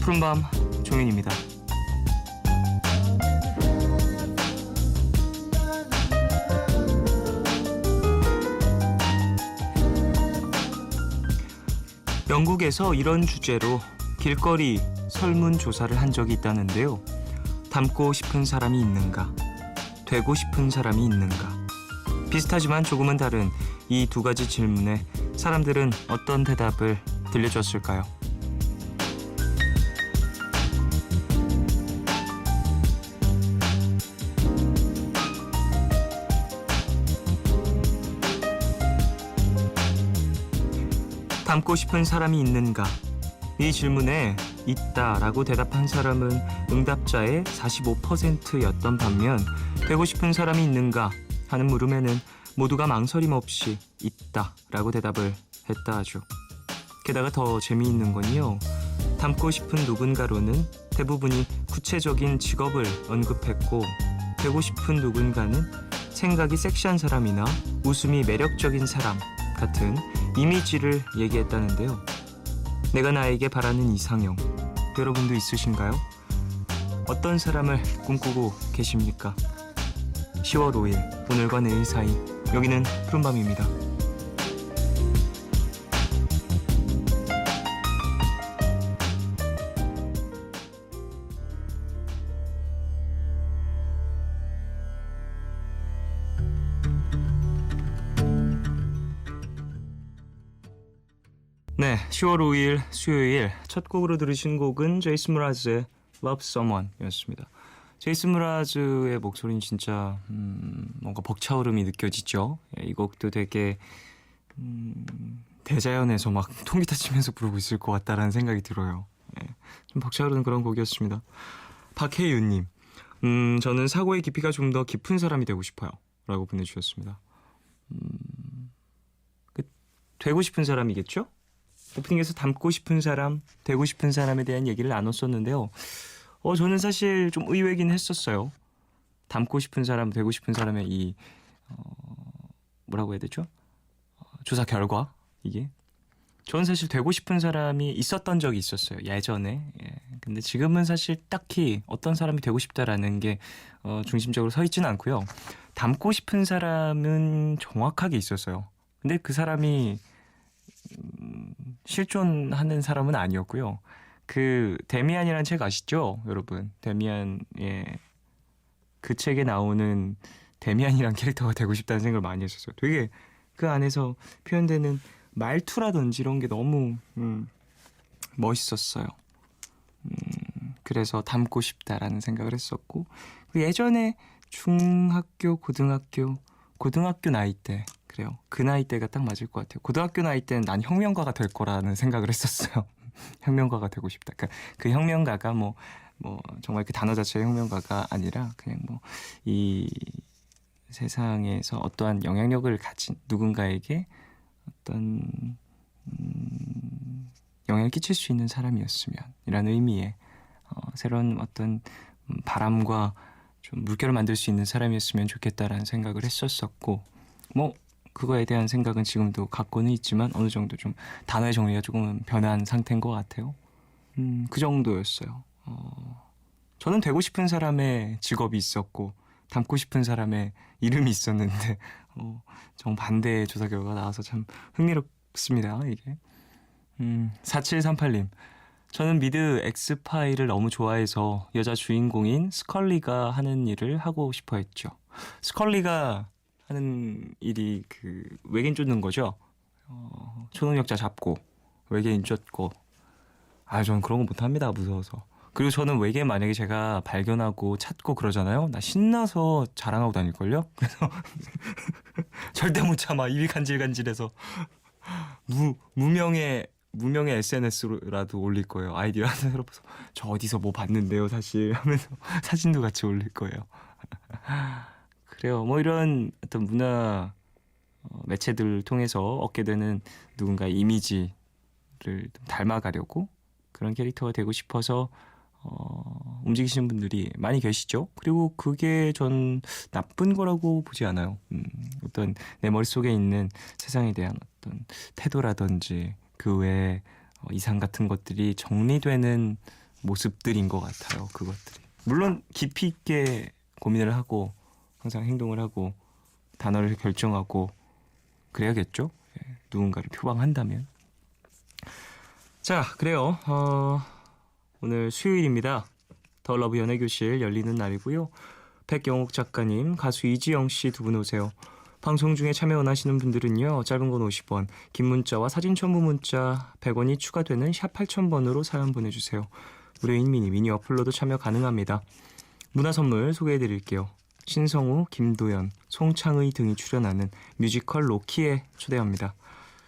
푸른밤 종현입니다. 영국에서 이런 주제로 길거리 설문조사를 한 적이 있다는데요. 닮고 싶은 사람이 있는가? 되고 싶은 사람이 있는가? 비슷하지만 조금은 다른 이 두 가지 질문에 사람들은 어떤 대답을 들려줬을까요? 닮고 싶은 사람이 있는가? 이 질문에 있다라고 대답한 사람은 응답자의 45%였던 반면 되고 싶은 사람이 있는가 하는 물음에는 모두가 망설임 없이 있다라고 대답을 했다 하죠. 게다가 더 재미있는 건요. 닮고 싶은 누군가로는 대부분이 구체적인 직업을 언급했고 되고 싶은 누군가는 생각이 섹시한 사람이나 웃음이 매력적인 사람 같은 이미지를 얘기했다는데요. 내가 나에게 바라는 이상형, 여러분도 있으신가요? 어떤 사람을 꿈꾸고 계십니까? 10월 5일, 오늘과 내일 사이, 여기는 푸른밤입니다. 네, 10월 5일 수요일 첫 곡으로 들으신 곡은 제이슨 무라즈의 Love Someone 였습니다. 제이슨 무라즈의 목소리는 진짜 뭔가 벅차오름이 느껴지죠. 이 곡도 되게 대자연에서 막 통기타 치면서 부르고 있을 것 같다라는 생각이 들어요. 좀 벅차오르는 그런 곡이었습니다. 박혜윤님, 저는 사고의 깊이가 좀 더 깊은 사람이 되고 싶어요 라고 보내주셨습니다. 되고 싶은 사람이겠죠? 오프닝에서 닮고 싶은 사람, 되고 싶은 사람에 대한 얘기를 나눴었는데요. 저는 사실 좀 의외긴 했었어요. 닮고 싶은 사람, 되고 싶은 사람의 이 뭐라고 해야 되죠? 조사 결과 이게. 저는 사실 되고 싶은 사람이 있었던 적이 있었어요. 예전에. 근데 지금은 사실 딱히 어떤 사람이 되고 싶다라는 게 중심적으로 서 있지는 않고요. 닮고 싶은 사람은 정확하게 있었어요. 근데 그 사람이 실존하는 사람은 아니었고요. 그 데미안이라는 책 아시죠? 여러분. 데미안의 그 책에 나오는 데미안이란 캐릭터가 되고 싶다는 생각을 많이 했었어요. 되게 그 안에서 표현되는 말투라든지 이런 게 너무 멋있었어요. 그래서 닮고 싶다라는 생각을 했었고 예전에 중학교, 고등학교 나이 때 그래요. 그 나이 때가 딱 맞을 것 같아요. 고등학교 나이 때는 난 혁명가가 될 거라는 생각을 했었어요. 혁명가가 되고 싶다. 그 혁명가가 뭐 정말 그 단어 자체의 혁명가가 아니라 그냥 뭐 이 세상에서 어떠한 영향력을 가진 누군가에게 어떤 영향을 끼칠 수 있는 사람이었으면 이라는 의미의 새로운 어떤 바람과 좀 물결을 만들 수 있는 사람이었으면 좋겠다라는 생각을 했었었고 그거에 대한 생각은 지금도 갖고는 있지만 어느 정도 좀 단어의 정리가 조금은 변한 상태인 것 같아요. 그 정도였어요. 저는 되고 싶은 사람의 직업이 있었고 닮고 싶은 사람의 이름이 있었는데 정반대의 조사 결과가 나와서 참 흥미롭습니다. 이게 4738님, 저는 미드 엑스파일을 너무 좋아해서 여자 주인공인 스컬리가 하는 일을 하고 싶어 했죠. 스컬리가 하는 일이 그 외계인 쫓는 거죠. 초능력자 잡고 외계인 쫓고. 저는 그런 거 못합니다. 무서워서. 그리고 저는 외계인 만약에 제가 발견하고 찾고 그러잖아요. 나 신나서 자랑하고 다닐걸요. 그래서 절대 못 참아. 입이 간질간질해서 무명의 SNS라도 올릴 거예요. 아이디어 하나 새로워서 저 어디서 뭐 봤는데요 사실 하면서 사진도 같이 올릴 거예요. 그래요. 이런 어떤 문화 매체들을 통해서 얻게 되는 누군가의 이미지를 닮아가려고 그런 캐릭터가 되고 싶어서 움직이시는 분들이 많이 계시죠. 그리고 그게 전 나쁜 거라고 보지 않아요. 어떤 내 머릿속에 있는 세상에 대한 어떤 태도라든지 그 외에 이상 같은 것들이 정리되는 모습들인 것 같아요. 그것들이. 물론 깊이 있게 고민을 하고 항상 행동을 하고 단어를 결정하고 그래야겠죠. 누군가를 표방한다면. 자, 그래요. 오늘 수요일입니다. 더 러브 연애교실 열리는 날이고요. 백영옥 작가님, 가수 이지영 씨 두 분 오세요. 방송 중에 참여 원하시는 분들은요. 짧은 건 50원, 긴 문자와 사진 첨부 문자 100원이 추가되는 샵 8000번으로 사연 보내주세요. 무료인 미니 어플로도 참여 가능합니다. 문화선물 소개해드릴게요. 신성우, 김도연, 송창의 등이 출연하는 뮤지컬 로키에 초대합니다.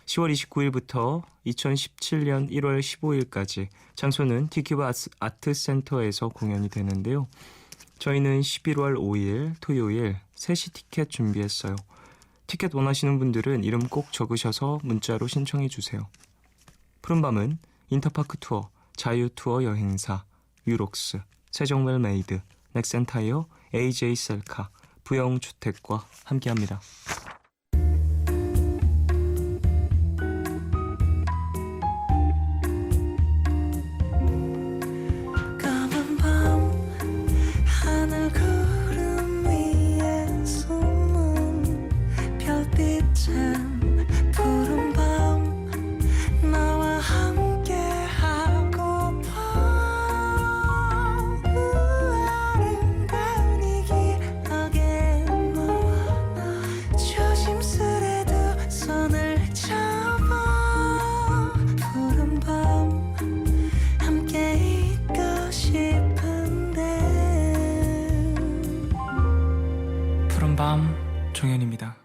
10월 29일부터 2017년 1월 15일까지 장소는 티큐브 아트센터에서 공연이 되는데요. 저희는 11월 5일 토요일 3시 티켓 준비했어요. 티켓 원하시는 분들은 이름 꼭 적으셔서 문자로 신청해 주세요. 푸른밤은 인터파크 투어, 자유 투어 여행사, 유록스, 세종웰메이드, 넥센타이어, AJ 셀카, 부영주택과 함께합니다. 푸른밤 종현입니다.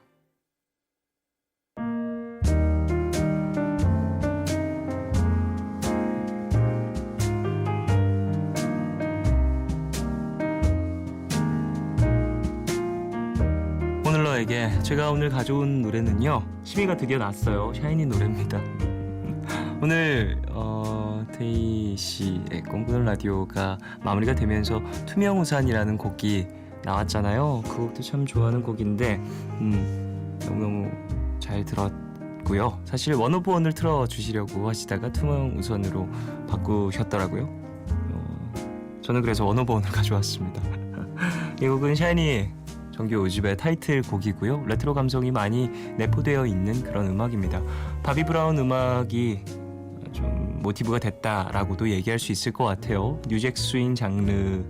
오늘 너에게 제가 오늘 가져온 노래는요. 심의가 드디어 났어요. 샤이니 노래입니다. 오늘 태희 씨의 꿈꾸는 라디오가 마무리가 되면서 투명우산이라는 곡이 나왔잖아요. 그 곡도 참 좋아하는 곡인데 너무너무 잘 들었고요. 사실 원오브원을 틀어주시려고 하시다가 투명우산으로 바꾸셨더라고요. 저는 그래서 원오브원을 가져왔습니다. 이 곡은 샤이니 정규 5집의 타이틀곡이고요. 레트로 감성이 많이 내포되어 있는 그런 음악입니다. 바비 브라운 음악이 좀 모티브가 됐다라고도 얘기할 수 있을 것 같아요. 뉴잭 스윙 장르의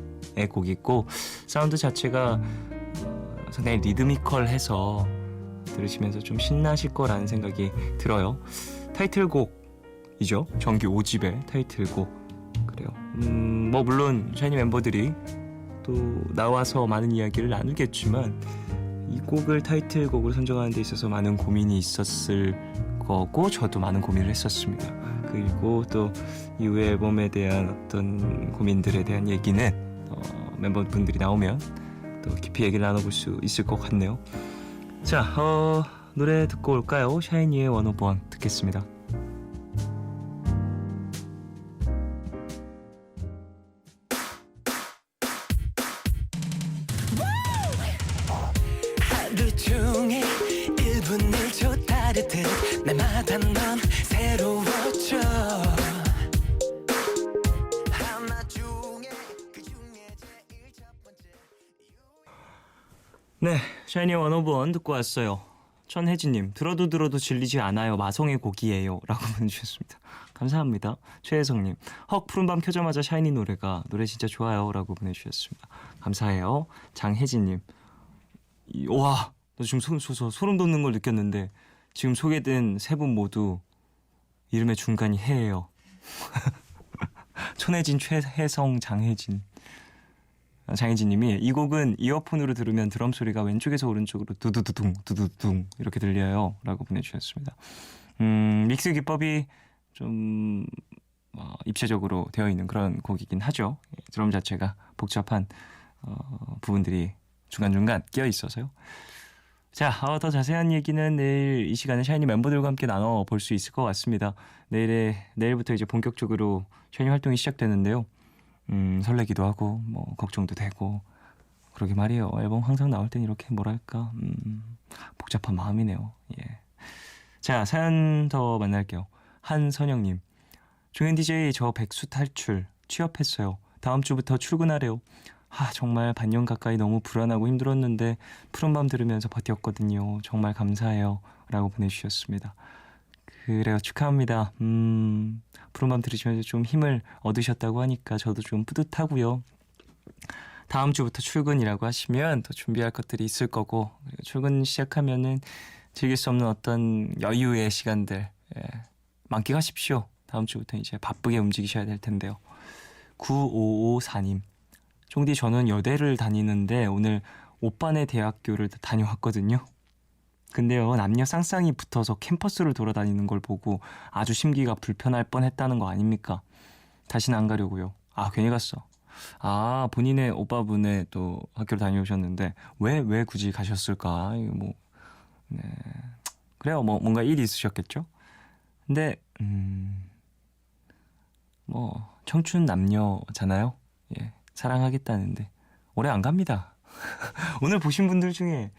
곡이고 사운드 자체가 상당히 리드미컬해서 들으시면서 좀 신나실 거라는 생각이 들어요. 타이틀곡이죠. 정규 5집의 타이틀곡. 그래요. 뭐 물론 샤이니 멤버들이 또 나와서 많은 이야기를 나누겠지만 이 곡을 타이틀곡으로 선정하는 데 있어서 많은 고민이 있었을 거고 저도 많은 고민을 했었습니다. 그리고 또 이후에 앨범에 대한 어떤 고민들에 대한 얘기는 멤버분들이 나오면 또 깊이 얘기를 나눠볼 수 있을 것 같네요. 자, 노래 듣고 올까요? 샤이니의 원오브원 듣겠습니다. 하루 중에 1분 1초 따르듯 날마다 넌 새로워져 하나 중에 그 중에 제일 첫 번째 네, 샤이니의 원오브원 듣고 왔어요. 천혜진님, 들어도 질리지 않아요. 마성의 곡이에요. 라고 보내주셨습니다. 감사합니다. 최혜성님, 헉 푸른밤 켜자마자 샤이니 노래 진짜 좋아요. 라고 보내주셨습니다. 감사해요. 장혜진님, 와, 나 지금 소름 돋는 걸 느꼈는데 지금 소개된 세 분 모두 이름의 중간이 해예요. 천혜진, 최혜성, 장혜진님이 이 곡은 이어폰으로 들으면 드럼 소리가 왼쪽에서 오른쪽으로 두두두둥 이렇게 들려요. 라고 보내주셨습니다. 믹스 기법이 좀 입체적으로 되어 있는 그런 곡이긴 하죠. 드럼 자체가 복잡한 부분들이 중간중간 끼어 있어서요. 자, 더 자세한 얘기는 내일 이 시간에 샤이니 멤버들과 함께 나눠볼 수 있을 것 같습니다. 내일부터 이제 본격적으로 샤이니 활동이 시작되는데요. 설레기도 하고 뭐 걱정도 되고 그러게 말이에요. 앨범 항상 나올 땐 이렇게 뭐랄까 복잡한 마음이네요. 예. 자, 사연 더 만날게요. 한선영님, 종현 DJ 저 백수 탈출 취업했어요. 다음 주부터 출근하래요. 정말 반년 가까이 너무 불안하고 힘들었는데 푸른밤 들으면서 버텼거든요. 정말 감사해요. 라고 보내주셨습니다. 그래요. 축하합니다. 푸른밤 들으시면서 좀 힘을 얻으셨다고 하니까 저도 좀 뿌듯하고요. 다음 주부터 출근이라고 하시면 더 준비할 것들이 있을 거고, 그리고 출근 시작하면은 즐길 수 없는 어떤 여유의 시간들 만끽하십시오. 다음 주부터 이제 바쁘게 움직이셔야 될 텐데요. 9554님. 종디, 저는 여대를 다니는데 오늘 오빠네 대학교를 다녀왔거든요. 근데요, 남녀 쌍쌍이 붙어서 캠퍼스를 돌아다니는 걸 보고 아주 심기가 불편할 뻔했다는 거 아닙니까? 다시는 안 가려고요. 괜히 갔어. 본인의 오빠분의 또 학교를 다녀오셨는데 왜 굳이 가셨을까? 이거 네. 그래요. 뭔가 일이 있으셨겠죠? 근데 청춘 남녀잖아요. 예, 사랑하겠다는데 오래 안 갑니다. 오늘 보신 분들 중에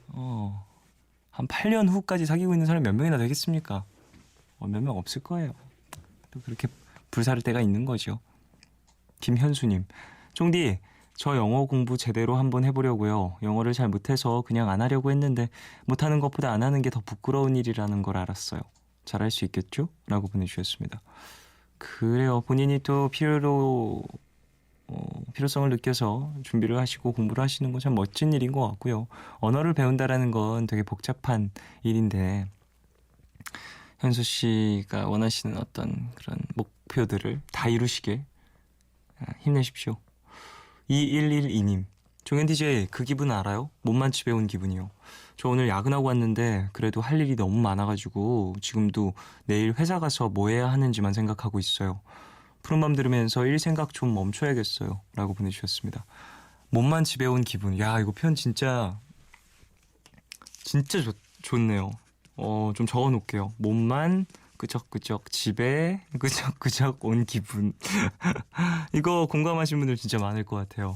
한 8년 후까지 사귀고 있는 사람이 몇 명이나 되겠습니까? 몇 명 없을 거예요. 또 그렇게 불사를 때가 있는 거죠. 김현수님, 종디, 저 영어 공부 제대로 한번 해보려고요. 영어를 잘 못해서 그냥 안 하려고 했는데 못하는 것보다 안 하는 게 더 부끄러운 일이라는 걸 알았어요. 잘할 수 있겠죠? 라고 보내주셨습니다. 그래요. 본인이 또 필요성을 느껴서 준비를 하시고 공부를 하시는 건 참 멋진 일인 것 같고요. 언어를 배운다라는 건 되게 복잡한 일인데 현수 씨가 원하시는 어떤 그런 목표들을 다 이루시길 힘내십시오. 2112님, 종현 DJ 그 기분 알아요? 몸만 집에 온 기분이요. 저 오늘 야근하고 왔는데 그래도 할 일이 너무 많아가지고 지금도 내일 회사 가서 뭐 해야 하는지만 생각하고 있어요. 푸른밤 들으면서 일 생각 좀 멈춰야겠어요. 라고 보내주셨습니다. 몸만 집에 온 기분. 야, 이거 표현 진짜 좋네요. 좀 적어놓을게요. 몸만 끄적끄적 집에 끄적끄적 온 기분. 이거 공감하신 분들 진짜 많을 것 같아요.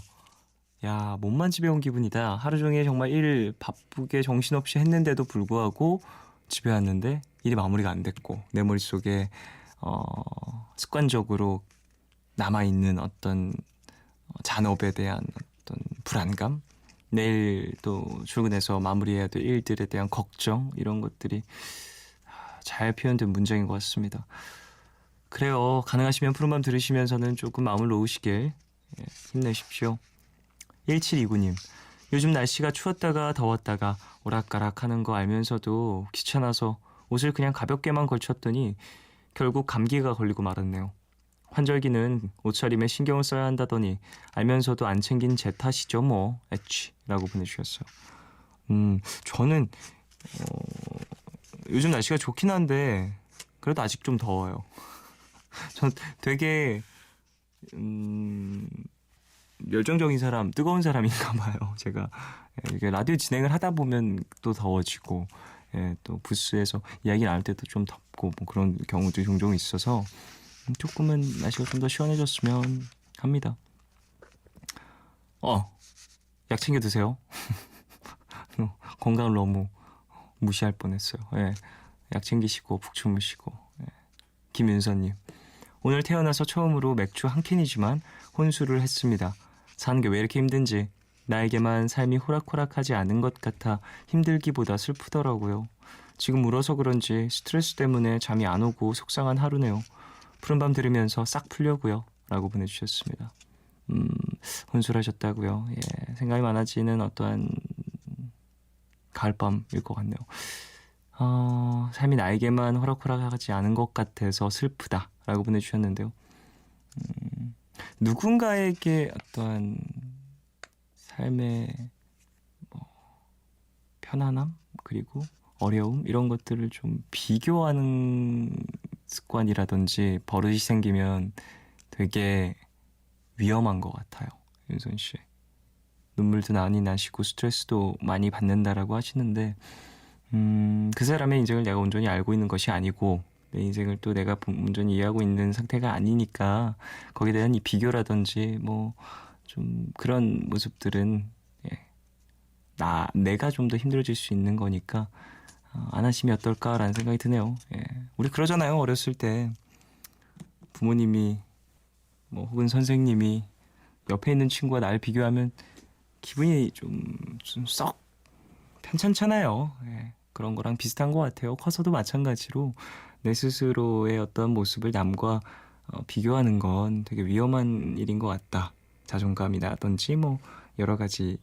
야, 몸만 집에 온 기분이다. 하루 종일 정말 일 바쁘게 정신없이 했는데도 불구하고 집에 왔는데 일이 마무리가 안 됐고 내 머릿속에 습관적으로 남아있는 어떤 잔업에 대한 어떤 불안감, 내일 또 출근해서 마무리해야 될 일들에 대한 걱정, 이런 것들이 잘 표현된 문장인 것 같습니다. 그래요. 가능하시면 푸른밤 들으시면서는 조금 마음을 놓으시길 힘내십시오. 1729님, 요즘 날씨가 추웠다가 더웠다가 오락가락 하는 거 알면서도 귀찮아서 옷을 그냥 가볍게만 걸쳤더니 결국 감기가 걸리고 말았네요. 환절기는 옷차림에 신경을 써야 한다더니 알면서도 안 챙긴 제 탓이죠 뭐. 라고 보내주셨어요. 저는 요즘 날씨가 좋긴 한데 그래도 아직 좀 더워요. 전 되게 열정적인 사람, 뜨거운 사람인가 봐요. 제가 이게 라디오 진행을 하다 보면 또 더워지고, 또 부스에서 이야기 나눌 때도 좀 덥고 뭐 그런 경우도 종종 있어서 조금은 날씨가 좀 더 시원해졌으면 합니다. 약 챙겨 드세요. 건강을 너무 무시할 뻔했어요. 약 챙기시고 푹 주무시고. 김윤서님, 오늘 태어나서 처음으로 맥주 한 캔이지만 혼술을 했습니다. 사는 게 왜 이렇게 힘든지, 나에게만 삶이 호락호락하지 않은 것 같아 힘들기보다 슬프더라고요. 지금 울어서 그런지 스트레스 때문에 잠이 안 오고 속상한 하루네요. 푸른밤 들으면서 싹 풀려고요. 라고 보내주셨습니다. 혼술하셨다고요. 생각이 많아지는 어떠한 가을밤일 것 같네요. 삶이 나에게만 호락호락하지 않은 것 같아서 슬프다 라고 보내주셨는데요. 누군가에게 어떠한 삶의 편안함 그리고 어려움 이런 것들을 좀 비교하는 습관이라든지 버릇이 생기면 되게 위험한 것 같아요. 윤선 씨, 눈물도 많이 나시고 스트레스도 많이 받는다라고 하시는데 그 사람의 인생을 내가 온전히 알고 있는 것이 아니고 내 인생을 또 내가 온전히 이해하고 있는 상태가 아니니까 거기에 대한 이 비교라든지 뭐 좀 그런 모습들은 내가 좀 더 힘들어질 수 있는 거니까 안 하시면 어떨까라는 생각이 드네요. 우리 그러잖아요. 어렸을 때 부모님이 뭐 혹은 선생님이 옆에 있는 친구와 날 비교하면 기분이 좀 썩 편찮잖아요. 예, 그런 거랑 비슷한 것 같아요. 커서도 마찬가지로 내 스스로의 어떤 모습을 남과 비교하는 건 되게 위험한 일인 것 같다. 자존감이라든지 뭐 여러 가지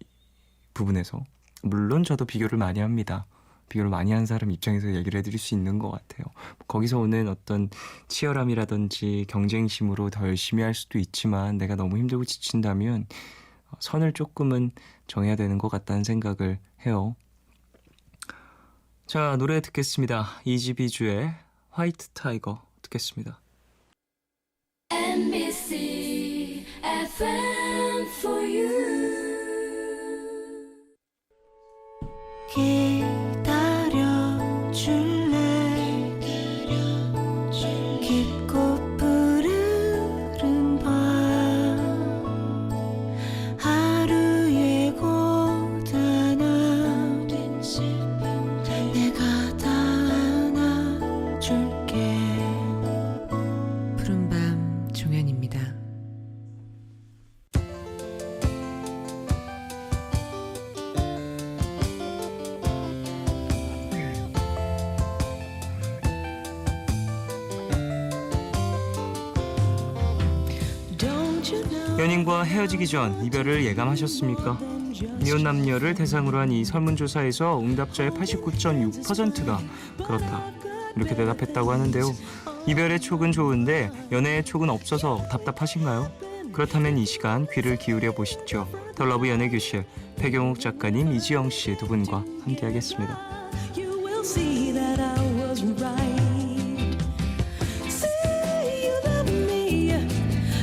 부분에서. 물론 저도 비교를 많이 합니다. 비교를 많이 한 사람 입장에서 얘기를 해드릴 수 있는 것 같아요. 거기서 오는 어떤 치열함이라든지 경쟁심으로 더 열심히 할 수도 있지만 내가 너무 힘들고 지친다면 선을 조금은 정해야 되는 것 같다는 생각을 해요. 자, 노래 듣겠습니다. 이지비주의 화이트 타이거 듣겠습니다. NBC FM for you. 기다려줄래 깊고 푸르른 밤 하루의 고단함 내가 다 안아줄게. 푸른밤 종현입니다. 연인과 헤어지기 전 이별을 예감하셨습니까? 미혼 남녀를 대상으로 한 이 설문조사에서 응답자의 89.6%가 그렇다 이렇게 대답했다고 하는데요. 이별의 촉은 좋은데 연애의 촉은 없어서 답답하신가요? 그렇다면 이 시간 귀를 기울여 보시죠. 더 러브 연애교실 배경욱 작가님, 이지영 씨 두 분과 함께하겠습니다. You will see that I was right. Say you love me.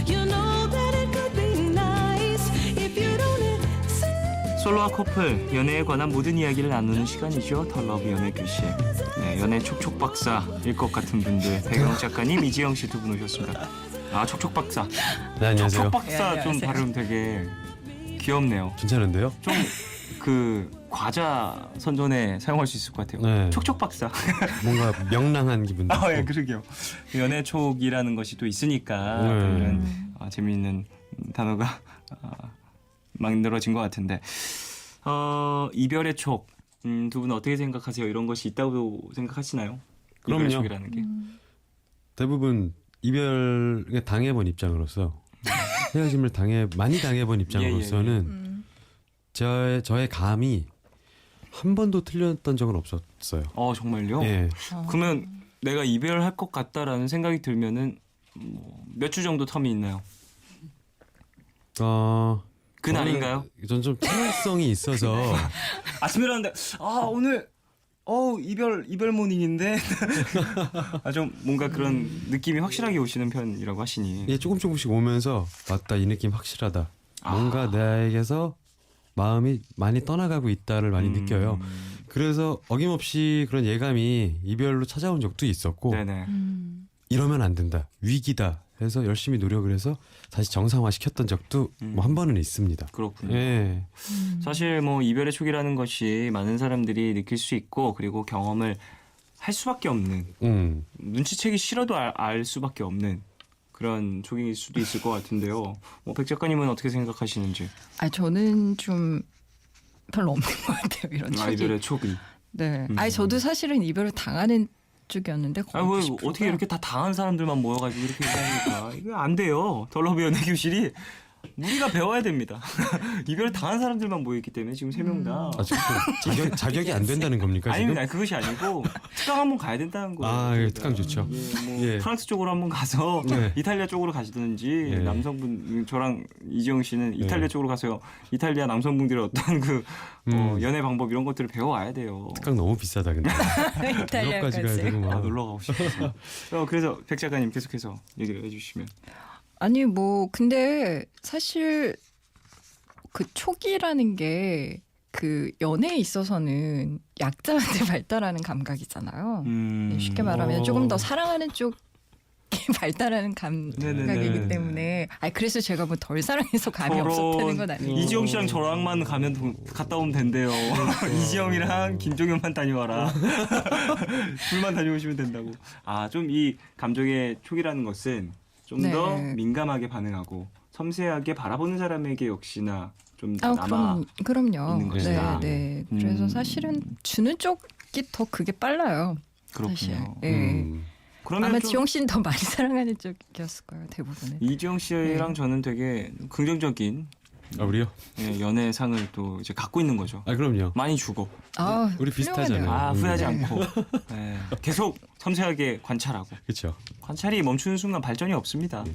You know that it could be nice if you don't listen. 솔로와 커플, 연애에 관한 모든 이야기를 나누는 시간이죠. 더 러브 연애교실. 네, 연애 촉촉 박사일 것 같은 분들 배경욱 작가님, 이지영 씨 두 분 오셨습니다. 아, 촉촉 박사. 네, 안녕하세요. 촉촉 박사 좀 발음 되게 귀엽네요. 괜찮은데요? 좀 그 과자 선전에 사용할 수 있을 것 같아요. 네. 촉촉 박사. 뭔가 명랑한 기분도 있고. 아, 예, 그러게요. 연애 촉이라는 것이 또 있으니까 네. 또 이런 재미있는 단어가 만들어진 것 같은데 이별의 촉. 두 분 어떻게 생각하세요? 이런 것이 있다고 생각하시나요? 이별의 그럼요. 촉이라는 게. 대부분 이별을 당해본 입장으로서 헤어짐을 많이 당해본 입장으로서는 저의 감이 한 번도 틀렸던 적은 없었어요. 정말요? 예. 그러면 내가 이별할 것 같다라는 생각이 들면은 몇 주 정도 텀이 있나요? 그날인가요? 전 좀 차별성이 있어서 아침에 일어났는데 오늘 이별 모닝인데 좀 뭔가 그런 느낌이 확실하게 오시는 편이라고 하시니. 이게 조금씩 오면서 맞다, 이 느낌 확실하다. 뭔가 나에게서 마음이 많이 떠나가고 있다를 많이 느껴요. 그래서 어김없이 그런 예감이 이별로 찾아온 적도 있었고 네네. 이러면 안 된다, 위기다 해서 열심히 노력을 해서 다시 정상화 시켰던 적도 뭐 한 번은 있습니다. 그렇군요. 예. 사실 뭐 이별의 촉이라는 것이 많은 사람들이 느낄 수 있고 그리고 경험을 할 수밖에 없는 눈치채기 싫어도 알 수밖에 없는 그런 촉일 수도 있을 것 같은데요. 백 작가님은 어떻게 생각하시는지? 저는 좀 별로 없는 것 같아요. 이런 촉이. 이별의 촉이. 네. 저도 사실은 이별을 당하는 쪽이었는데 왜 어떻게 이렇게 다 당한 사람들만 모여가지고 이렇게 얘기하니까 이거 안 돼요. 더 러브 연애 교실이 우리가 배워야 됩니다. 이별 당한 사람들만 모여있기 때문에 지금 3명 다. 자격이 안 된다는 겁니까 지금? 아닙니다. 그것이 아니고 특강 한번 가야 된다는 거예요. 예, 특강 좋죠. 예. 프랑스 쪽으로 한번 가서 네. 이탈리아 쪽으로 가시든지 예. 남성분 저랑 이지영 씨는 이탈리아 쪽으로 가서요. 이탈리아 남성분들의 어떤 연애 방법 이런 것들을 배워와야 돼요. 특강 너무 비싸다 근데. 유럽까지 가야 되고 막. 놀러 가고 싶어서. 그래서 백 작가님 계속해서 얘기를 해주시면. 아니 근데 사실 그 촉이라는 게 그 연애에 있어서는 약자한테 발달하는 감각이잖아요. 쉽게 말하면 조금 더 사랑하는 쪽 발달하는 감각이기 네네네. 때문에 그래서 제가 뭐 덜 사랑해서 감이 없었다는 건 아니에요. 이지영 씨랑 저랑만 갔다 오면 된대요. 이지영이랑 김종현만 다녀와라. 둘만 다녀오시면 된다고. 좀 이 감정의 촉이라는 것은 좀 네. 더 민감하게 반응하고 섬세하게 바라보는 사람에게 역시나 좀 더 아, 남아 그럼요. 있는 것이다. 네, 네. 그래서 음. 사실은 주는 쪽이 더 그게 빨라요. 사실. 그렇군요. 예. 그러면 아마 좀 지영 씨는 더 많이 사랑하는 쪽이었을 거예요, 대부분은. 이지영 씨랑 네. 저는 되게 긍정적인 아 우리요? 예, 연애상을 또 이제 갖고 있는 거죠. 아 그럼요. 많이 주고 아, 우리 비슷하잖아요. 훌륭하네요. 아 후회하지 네. 않고 예, 계속 섬세하게 관찰하고 그렇죠. 관찰이 멈추는 순간 발전이 없습니다.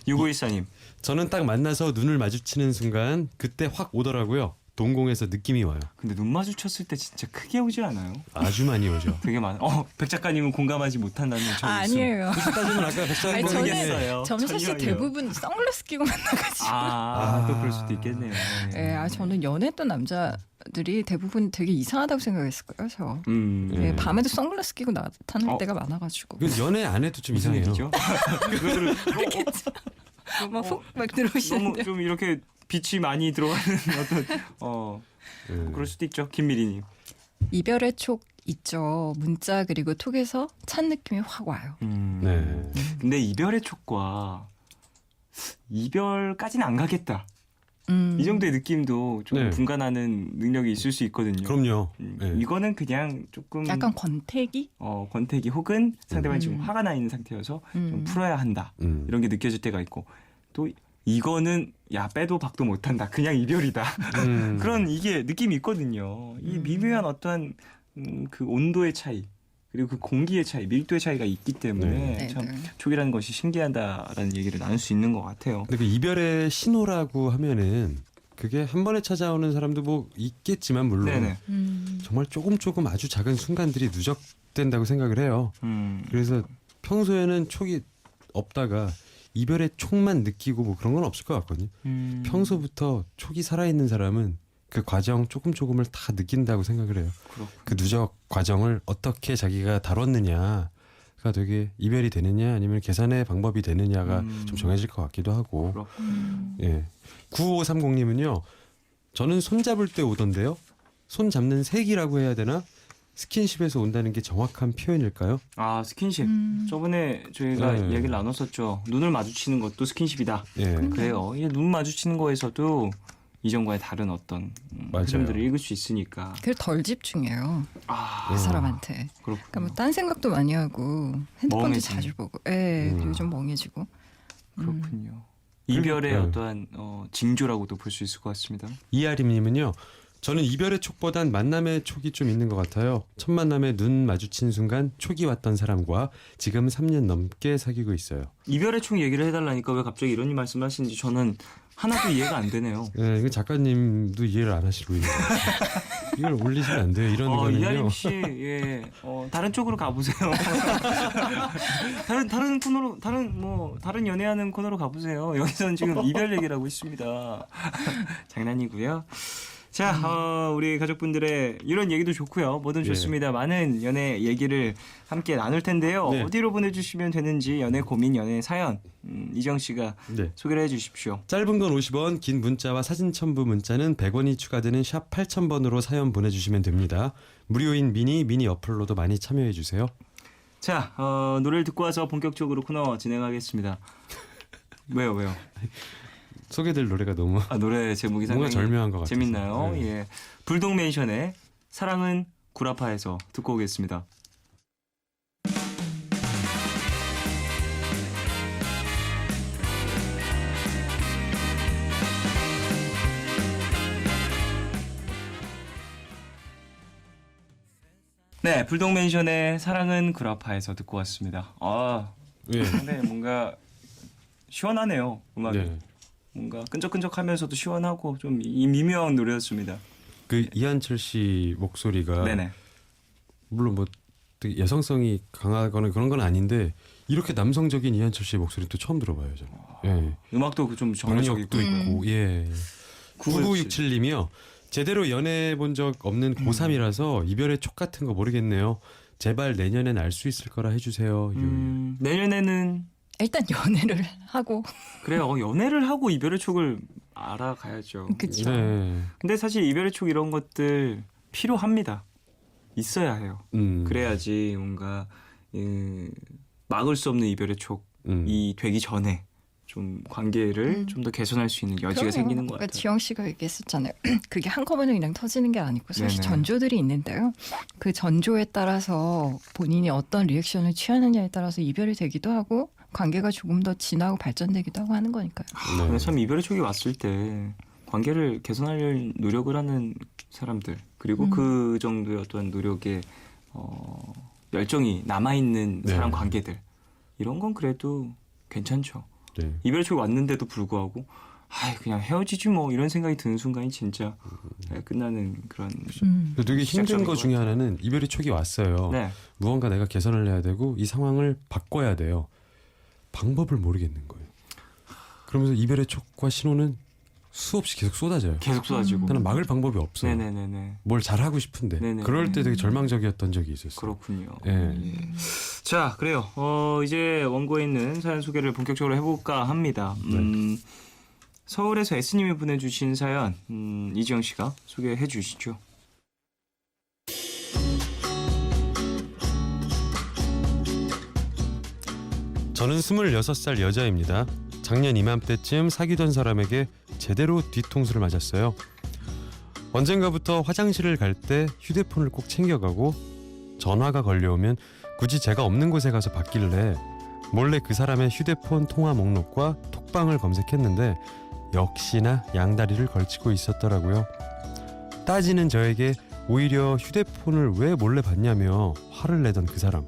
6514님 저는 딱 만나서 눈을 마주치는 순간 그때 확 오더라고요. 동공에서 느낌이 와요. 근데 눈 마주쳤을 때 진짜 크게 오지 않아요? 아주 많이 오죠. 되게 많아. 백 작가님은 공감하지 못한다는 저 아니에요. 따지면 아까 백사님 아니, 모르겠어요. 저는 사실 전혀요. 대부분 선글라스 끼고 만나가지고. 또 그럴 수도 있겠네요. 예, 저는 연애했던 남자들이 대부분 되게 이상하다고 생각했을 거예요, 저. 네. 예, 밤에도 선글라스 끼고 나타날 어. 때가 많아가지고. 그 연애 안 해도 좀 무슨 이상해요. 얘기죠? 그거를 막 들어오시는데. 너무 좀 이렇게 빛이 많이 들어가는 어떤 네. 그럴 수도 있죠. 김미리님. 이별의 촉 있죠. 문자 그리고 톡에서 찬 느낌이 확 와요. 네. 근데 이별의 촉과 이별까지는 안 가겠다. 이 정도의 느낌도 좀 네. 분간하는 능력이 있을 수 있거든요. 그럼요. 네. 이거는 그냥 조금 약간 권태기? 권태기 혹은 상대방이 지금 음. 화가 나 있는 상태여서 좀 음. 풀어야 한다. 이런 게 느껴질 때가 있고 또 이거는 야 빼도 박도 못한다. 그냥 이별이다. 그런 이게 느낌이 있거든요. 이 미묘한 어떠한 그 온도의 차이 그리고 그 공기의 차이, 밀도의 차이가 있기 때문에 네, 참 네. 촉이라는 것이 신기하다라는 얘기를 나눌 수 있는 것 같아요. 근데 그 이별의 신호라고 하면은 그게 한 번에 찾아오는 사람도 뭐 있겠지만 물론 네네. 정말 조금 아주 작은 순간들이 누적된다고 생각을 해요. 음. 그래서 평소에는 촉이 없다가 이별의 촉만 느끼고 뭐 그런 건 없을 것 같거든요. 평소부터 촉이 살아있는 사람은 그 과정 조금을 다 느낀다고 생각을 해요. 그렇군요. 그 누적 과정을 어떻게 자기가 다뤘느냐가 되게 이별이 되느냐 아니면 계산의 방법이 되느냐가 좀 정해질 것 같기도 하고. 그렇군요. 예. 9530님은요. 저는 손 잡을 때 오던데요. 손 잡는 색이라고 해야 되나? 스킨십에서 온다는 게 정확한 표현일까요? 스킨십. 저번에 저희가 네. 얘기를 나눴었죠. 눈을 마주치는 것도 스킨십이다. 예. 그래요. 이 눈 마주치는 거에서도 이전과의 다른 어떤 맞아요. 흐름들을 읽을 수 있으니까. 그래서 덜 집중해요. 그 음. 사람한테. 그렇군요. 그러니까 뭐 딴 생각도 많이 하고 핸드폰도 멍해지네. 자주 보고. 예, 그리고 좀 멍해지고. 그렇군요. 이별의 네. 어떠한 징조라고도 볼 수 있을 것 같습니다. 이하림님은요. 저는 이별의 촉보단 만남의 촉이 좀 있는 것 같아요. 첫 만남에 눈 마주친 순간 촉이 왔던 사람과 지금 3년 넘게 사귀고 있어요. 이별의 총 얘기를 해달라니까 왜 갑자기 이런 말씀을 하시는지 저는 하나도 이해가 안 되네요. 예, 이거 작가님도 이해를 안 하시고 있는 것 같아요. 이걸 올리시면 안 돼요. 이런 거는요. 이하림 씨, 예, 다른 쪽으로 가보세요. 다른 코너로, 다른 연애하는 코너로 가보세요. 여기서는 지금 이별 얘기를 하고 있습니다. 장난이고요. 자, 우리 가족분들의 이런 얘기도 좋고요. 뭐든 예. 좋습니다. 많은 연애 얘기를 함께 나눌 텐데요. 네. 어디로 보내주시면 되는지 연애 고민, 연애 사연 이정 씨가 네. 소개를 해주십시오. 짧은 건 50원, 긴 문자와 사진 첨부 문자는 100원이 추가되는 샵 8000번으로 사연 보내주시면 됩니다. 무료인 미니 어플로도 많이 참여해 주세요. 자, 노래를 듣고 와서 본격적으로 코너 진행하겠습니다. 왜요? 소개될 노래가 너무 노래 제목이 뭔가 상당히 절묘한 것 같아서. 재밌나요? 네. 예, 불독맨션의 사랑은 구라파에서 듣고 오겠습니다. 네, 불독맨션의 사랑은 구라파에서 듣고 왔습니다. 예. 근데 뭔가 시원하네요, 음악이. 네. 뭔가 끈적끈적하면서도 시원하고 좀 이 미묘한 노래였습니다. 그 이한철 씨 목소리가 네네. 물론 뭐 되게 여성성이 강하거나 그런 건 아닌데 이렇게 남성적인 이한철 씨의 목소리 또 처음 들어봐요, 저는. 예. 음악도 좀 정열적이고 박력도 있고. 예. 9967님이요. 제대로 연애해 본 적 없는 고3이라서 이별의 촉 같은 거 모르겠네요. 제발 내년엔 알 수 있을 거라 해주세요. 내년에는 일단 연애를 하고. 그래요. 연애를 하고 이별의 촉을 알아가야죠. 그쵸. 네. 근데 사실 이별의 촉 이런 것들 필요합니다. 있어야 해요. 그래야지 뭔가 막을 수 없는 이별의 촉 되기 전에 좀 관계를 좀 더 개선할 수 있는 여지가 그럼요. 생기는 것 아까 같아요. 지영 씨가 얘기했었잖아요. 그게 한꺼번에 그냥 터지는 게 아니고 사실 네네. 전조들이 있는데요. 그 전조에 따라서 본인이 어떤 리액션을 취하느냐에 따라서 이별이 되기도 하고 관계가 조금 더 진하고 발전되기도 하고 하는 거니까요. 네. 근데 참 이별의 촉이 왔을 때 관계를 개선하려 노력을 하는 사람들 그리고 그 정도의 어떤 노력에 열정이 남아있는 네. 사람 관계들 이런 건 그래도 괜찮죠. 네. 이별의 촉이 왔는데도 불구하고 그냥 헤어지지 뭐 이런 생각이 드는 순간이 진짜 끝나는 그런 근데 되게 힘든 시작점인 것 것 중에 같아요. 하나는 이별의 촉이 왔어요. 네. 무언가 내가 개선을 해야 되고 이 상황을 바꿔야 돼요. 방법을 모르겠는 거예요. 그러면서 이별의 촉과 신호는 수없이 계속 쏟아져요. 계속 쏟아지고 나는 막을 방법이 없어. 네네네네 뭘 잘하고 싶은데 네네. 그럴 때 되게 절망적이었던 적이 있었어요. 그렇군요. 예. 자, 그래요. 이제 원고에 있는 사연 소개를 본격적으로 해볼까 합니다. 서울에서 S님이 보내주신 사연 이지영 씨가 소개해 주시죠. 저는 26살 여자입니다. 작년 이맘때쯤 사귀던 사람에게 제대로 뒤통수를 맞았어요. 언젠가부터 화장실을 갈 때 휴대폰을 꼭 챙겨가고 전화가 걸려오면 굳이 제가 없는 곳에 가서 받길래 몰래 그 사람의 휴대폰 통화 목록과 톡방을 검색했는데 역시나 양다리를 걸치고 있었더라고요. 따지는 저에게 오히려 휴대폰을 왜 몰래 봤냐며 화를 내던 그 사람.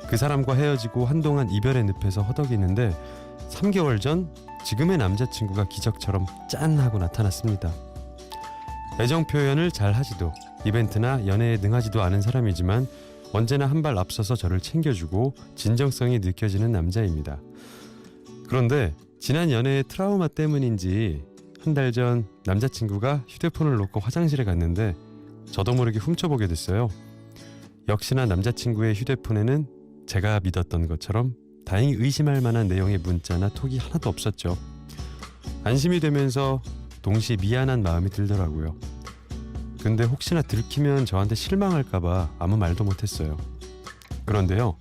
그 사람과 헤어지고 한동안 이별의 늪에서 허덕이는데 3개월 전 지금의 남자친구가 기적처럼 짠 하고 나타났습니다. 애정 표현을 잘 하지도 이벤트나 연애에 능하지도 않은 사람이지만 언제나 한 발 앞서서 저를 챙겨주고 진정성이 느껴지는 남자입니다. 그런데 지난 연애의 트라우마 때문인지 한 달 전 남자친구가 휴대폰을 놓고 화장실에 갔는데 저도 모르게 훔쳐보게 됐어요. 역시나 남자친구의 휴대폰에는 제가 믿었던 것처럼 다행히 의심할 만한 내용의 문자나 톡이 하나도 없었죠. 안심이 되면서 동시에 미안한 마음이 들더라고요. 근데 혹시나 들키면 저한테 실망할까봐 아무 말도 못했어요. 그런데요,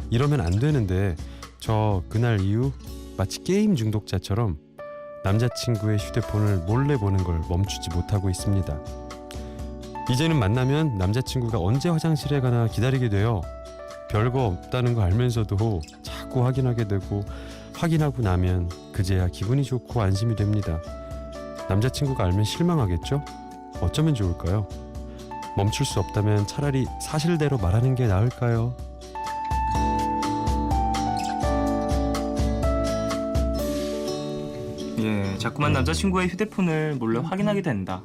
이러면 안 되는데 저 그날 이후 마치 게임 중독자처럼 남자친구의 휴대폰을 몰래 보는 걸 멈추지 못하고 있습니다. 이제는 만나면 남자친구가 언제 화장실에 가나 기다리게 돼요. 별거 없다는 거 알면서도 자꾸 확인하게 되고 확인하고 나면 그제야 기분이 좋고 안심이 됩니다. 남자친구가 알면 실망하겠죠? 어쩌면 좋을까요? 멈출 수 없다면 차라리 사실대로 말하는 게 나을까요? 예, 자꾸만 남자친구의 휴대폰을 몰래 확인하게 된다.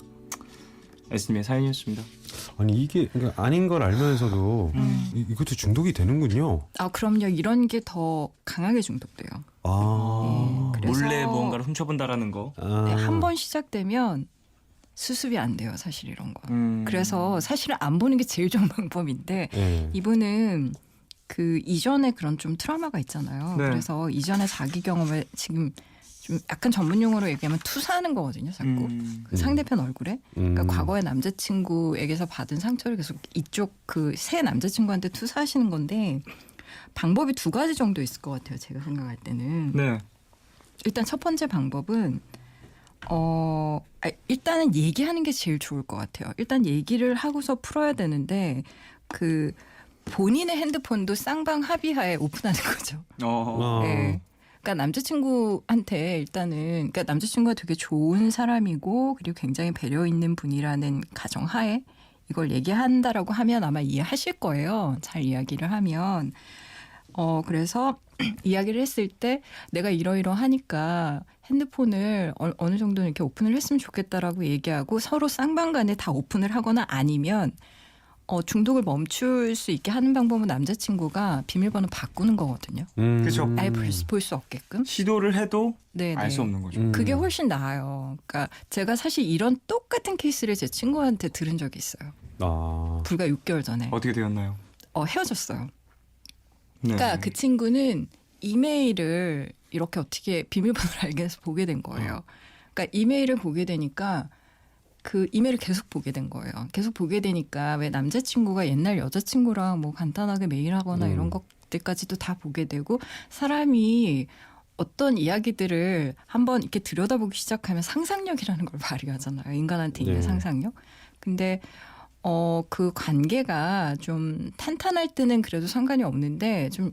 S님의 사연이었습니다. 아니 이게 그러니까 아닌 걸 알면서도 이것도 중독이 되는군요. 아 그럼요. 이런 게 더 강하게 중독돼요. 아, 네, 그래서 몰래 무언가를 훔쳐본다라는 거. 네, 한 번 시작되면 수습이 안 돼요. 사실 이런 거. 그래서 사실은 안 보는 게 제일 좋은 방법인데 네. 이분은 그 이전에 그런 좀 트라우마가 있잖아요. 네. 그래서 이전에 자기 경험을 지금 좀 약간 전문 용어로 얘기하면 투사하는 거거든요. 자꾸 그 상대편 얼굴에. 그러니까 과거의 남자친구에게서 받은 상처를 계속 이쪽 그 새 남자친구한테 투사하시는 건데 방법이 두 가지 정도 있을 것 같아요. 제가 생각할 때는. 네. 일단 첫 번째 방법은 일단은 얘기하는 게 제일 좋을 것 같아요. 일단 얘기를 하고서 풀어야 되는데 그 본인의 핸드폰도 쌍방 합의하에 오픈하는 거죠. 네. 그러니까 남자친구한테 일단은 그러니까 남자친구가 되게 좋은 사람이고 그리고 굉장히 배려 있는 분이라는 가정하에 이걸 얘기한다라고 하면 아마 이해하실 거예요. 잘 이야기를 하면. 그래서 이야기를 했을 때 내가 이러이러하니까 핸드폰을 어느 정도는 이렇게 오픈을 했으면 좋겠다라고 얘기하고 서로 쌍방 간에 다 오픈을 하거나 아니면 중독을 멈출 수 있게 하는 방법은 남자친구가 비밀번호 바꾸는 거거든요. 그렇죠. 아예 볼 수 없게끔. 시도를 해도 네, 알 수 없는 거죠. 그게 훨씬 나아요. 그러니까 제가 사실 이런 똑같은 케이스를 제 친구한테 들은 적이 있어요. 불과 6개월 전에. 어떻게 되었나요? 헤어졌어요. 네. 그러니까 그 친구는 이메일을 이렇게 어떻게 비밀번호를 알게 돼서 보게 된 거예요. 그러니까 이메일을 보게 되니까 그 이메일을 계속 보게 된 거예요. 계속 보게 되니까 왜 남자친구가 옛날 여자친구랑 뭐 간단하게 메일하거나 이런 것들까지도 다 보게 되고 사람이 어떤 이야기들을 한번 이렇게 들여다보기 시작하면 상상력이라는 걸 발휘하잖아요. 인간한테 있는 네. 상상력. 근데 그 관계가 좀 탄탄할 때는 그래도 상관이 없는데 좀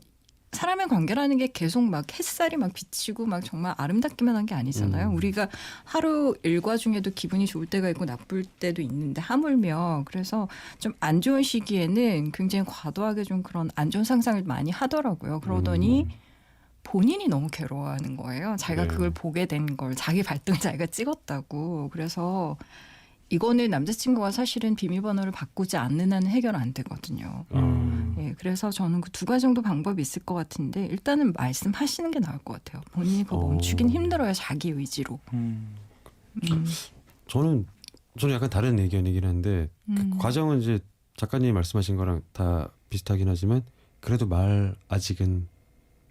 사람의 관계라는 게 계속 막 햇살이 막 비치고 막 정말 아름답기만 한 게 아니잖아요. 우리가 하루 일과 중에도 기분이 좋을 때가 있고 나쁠 때도 있는데 하물며 그래서 좀 안 좋은 시기에는 굉장히 과도하게 좀 그런 안 좋은 상상을 많이 하더라고요. 그러더니 본인이 너무 괴로워하는 거예요. 자기가 네. 그걸 보게 된 걸 자기 발등 자기가 찍었다고. 그래서 이거는 남자친구가 사실은 비밀번호를 바꾸지 않는 한은 해결 안 되거든요. 예, 그래서 저는 그 2가지 정도 방법이 있을 것 같은데 일단은 말씀하시는 게 나을 것 같아요. 본인이 그거 멈추긴 힘들어요. 자기 의지로. 저는 약간 다른 의견이긴 한데 그 과정은 이제 작가님이 말씀하신 거랑 다 비슷하긴 하지만 그래도 말 아직은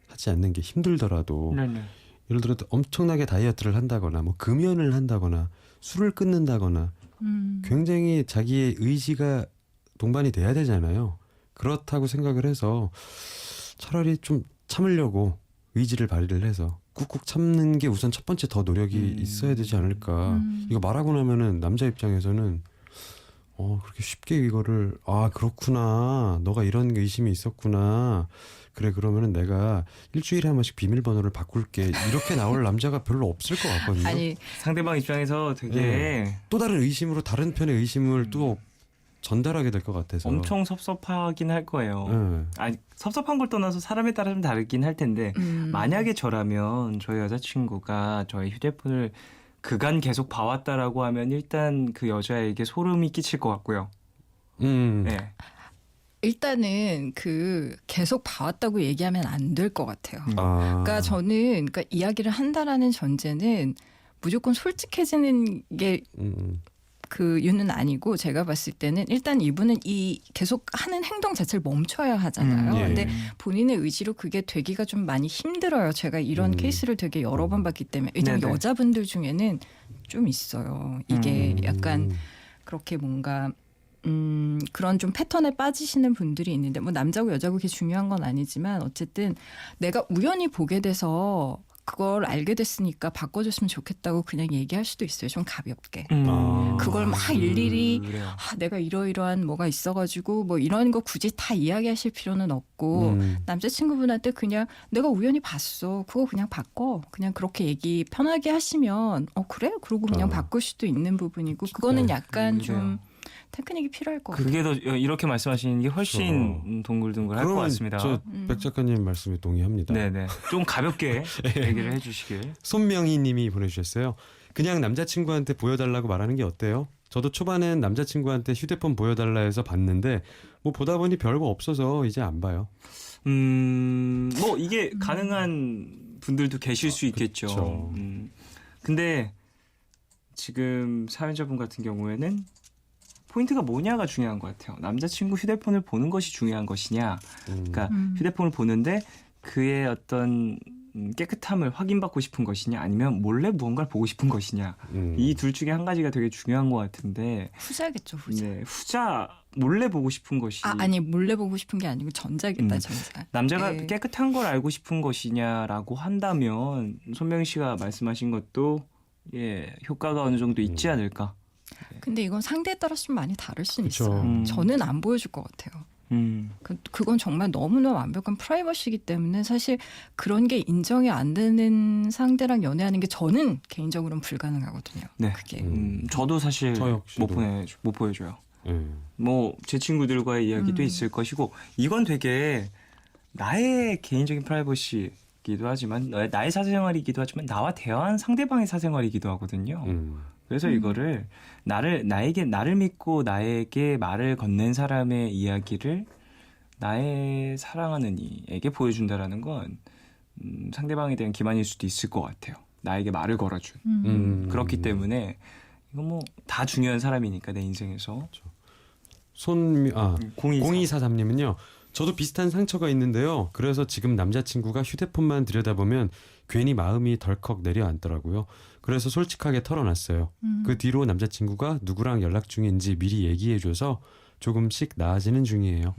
하지 않는 게 힘들더라도 네네. 예를 들어 엄청나게 다이어트를 한다거나 뭐 금연을 한다거나 술을 끊는다거나 굉장히 자기의 의지가 동반이 돼야 되잖아요. 그렇다고 생각을 해서 차라리 좀 참으려고 의지를 발휘를 해서 꾹꾹 참는 게 우선 첫 번째 더 노력이 있어야 되지 않을까. 이거 말하고 나면은 남자 입장에서는 그렇게 쉽게 이거를 그렇구나. 너가 이런 의심이 있었구나. 그래 그러면은 내가 일주일에 한 번씩 비밀번호를 바꿀게. 이렇게 나올 남자가 별로 없을 것 같거든요. 아니 상대방 입장에서 되게 또 다른 의심으로 다른 편의 의심을 또 전달하게 될 것 같아서 엄청 섭섭하긴 할 거예요. 네. 아니 섭섭한 걸 떠나서 사람에 따라 좀 다르긴 할 텐데 만약에 저라면 저희 여자친구가 저의 휴대폰을 그간 계속 봐왔다라고 하면 일단 그 여자에게 소름이 끼칠 것 같고요. 네. 일단은 그 계속 봐왔다고 얘기하면 안 될 것 같아요. 아. 그러니까 저는 그러니까 이야기를 한다라는 전제는 무조건 솔직해지는 게 그 이유는 아니고 제가 봤을 때는 일단 이분은 이 계속 하는 행동 자체를 멈춰야 하잖아요. 예. 근데 본인의 의지로 그게 되기가 좀 많이 힘들어요. 제가 이런 케이스를 되게 여러 번 봤기 때문에. 왜냐하면 네네. 여자분들 중에는 좀 있어요. 이게 약간 그렇게 뭔가 그런 좀 패턴에 빠지시는 분들이 있는데 뭐 남자고 여자고 그게 중요한 건 아니지만 어쨌든 내가 우연히 보게 돼서 그걸 알게 됐으니까 바꿔줬으면 좋겠다고 그냥 얘기할 수도 있어요. 좀 가볍게. 그걸 막 일일이 그래요. 내가 이러이러한 뭐가 있어가지고 뭐 이런 거 굳이 다 이야기하실 필요는 없고 남자친구분한테 그냥 내가 우연히 봤어. 그거 그냥 바꿔. 그냥 그렇게 얘기 편하게 하시면 그래? 그러고 그냥 바꿀 수도 있는 부분이고 그거는 약간 좀 테크닉이 필요할 것 같아요. 그게 더 이렇게 말씀하시는 게 훨씬 동글동글할 것 그러면 같습니다. 백 작가님 말씀에 동의합니다. 네네. 좀 가볍게 얘기를 해주시길. 손명희 님이 보내주셨어요. 그냥 남자친구한테 보여달라고 말하는 게 어때요? 저도 초반엔 남자친구한테 휴대폰 보여달라 해서 봤는데 뭐 보다 보니 별거 없어서 이제 안 봐요. 뭐 이게 가능한 분들도 계실 수 있겠죠. 그쵸. 근데 지금 사연자분 같은 경우에는 포인트가 뭐냐가 중요한 것 같아요. 남자친구 휴대폰을 보는 것이 중요한 것이냐. 그러니까 휴대폰을 보는데 그의 어떤 깨끗함을 확인받고 싶은 것이냐 아니면 몰래 무언가를 보고 싶은 것이냐. 이 둘 중에 한 가지가 되게 중요한 것 같은데 후자겠죠, 후자. 네, 후자 몰래 보고 싶은 것이 아니 몰래 보고 싶은 게 아니고 전자겠다, 전자. 남자가 네. 깨끗한 걸 알고 싶은 것이냐라고 한다면 손명희 씨가 말씀하신 것도 효과가 어느 정도 있지 않을까. 근데 이건 상대에 따라서 좀 많이 다를 수는 그쵸. 있어요. 저는 안 보여줄 것 같아요. 그건 정말 너무나 완벽한 프라이버시이기 때문에 사실 그런 게 인정이 안 되는 상대랑 연애하는 게 저는 개인적으로는 불가능하거든요. 네. 그게. 저도 사실 저 역시도. 못 보여줘요. 네. 뭐 제 친구들과의 이야기도 있을 것이고 이건 되게 나의 개인적인 프라이버시이기도 하지만 나의 사생활이기도 하지만 나와 대화한 상대방의 사생활이기도 하거든요. 그래서 이거를 나를 믿고 나에게 말을 건넨 사람의 이야기를 나의 사랑하는 이에게 보여준다라는 건 상대방에 대한 기만일 수도 있을 것 같아요. 나에게 말을 걸어준. 그렇기 때문에 이건 뭐 다 중요한 사람이니까 내 인생에서. 0243님은요. 저도 비슷한 상처가 있는데요. 그래서 지금 남자친구가 휴대폰만 들여다보면 괜히 마음이 덜컥 내려앉더라고요. 그래서 솔직하게 털어놨어요. 그 뒤로 남자친구가 누구랑 연락 중인지 미리 얘기해줘서 조금씩 나아지는 중이에요.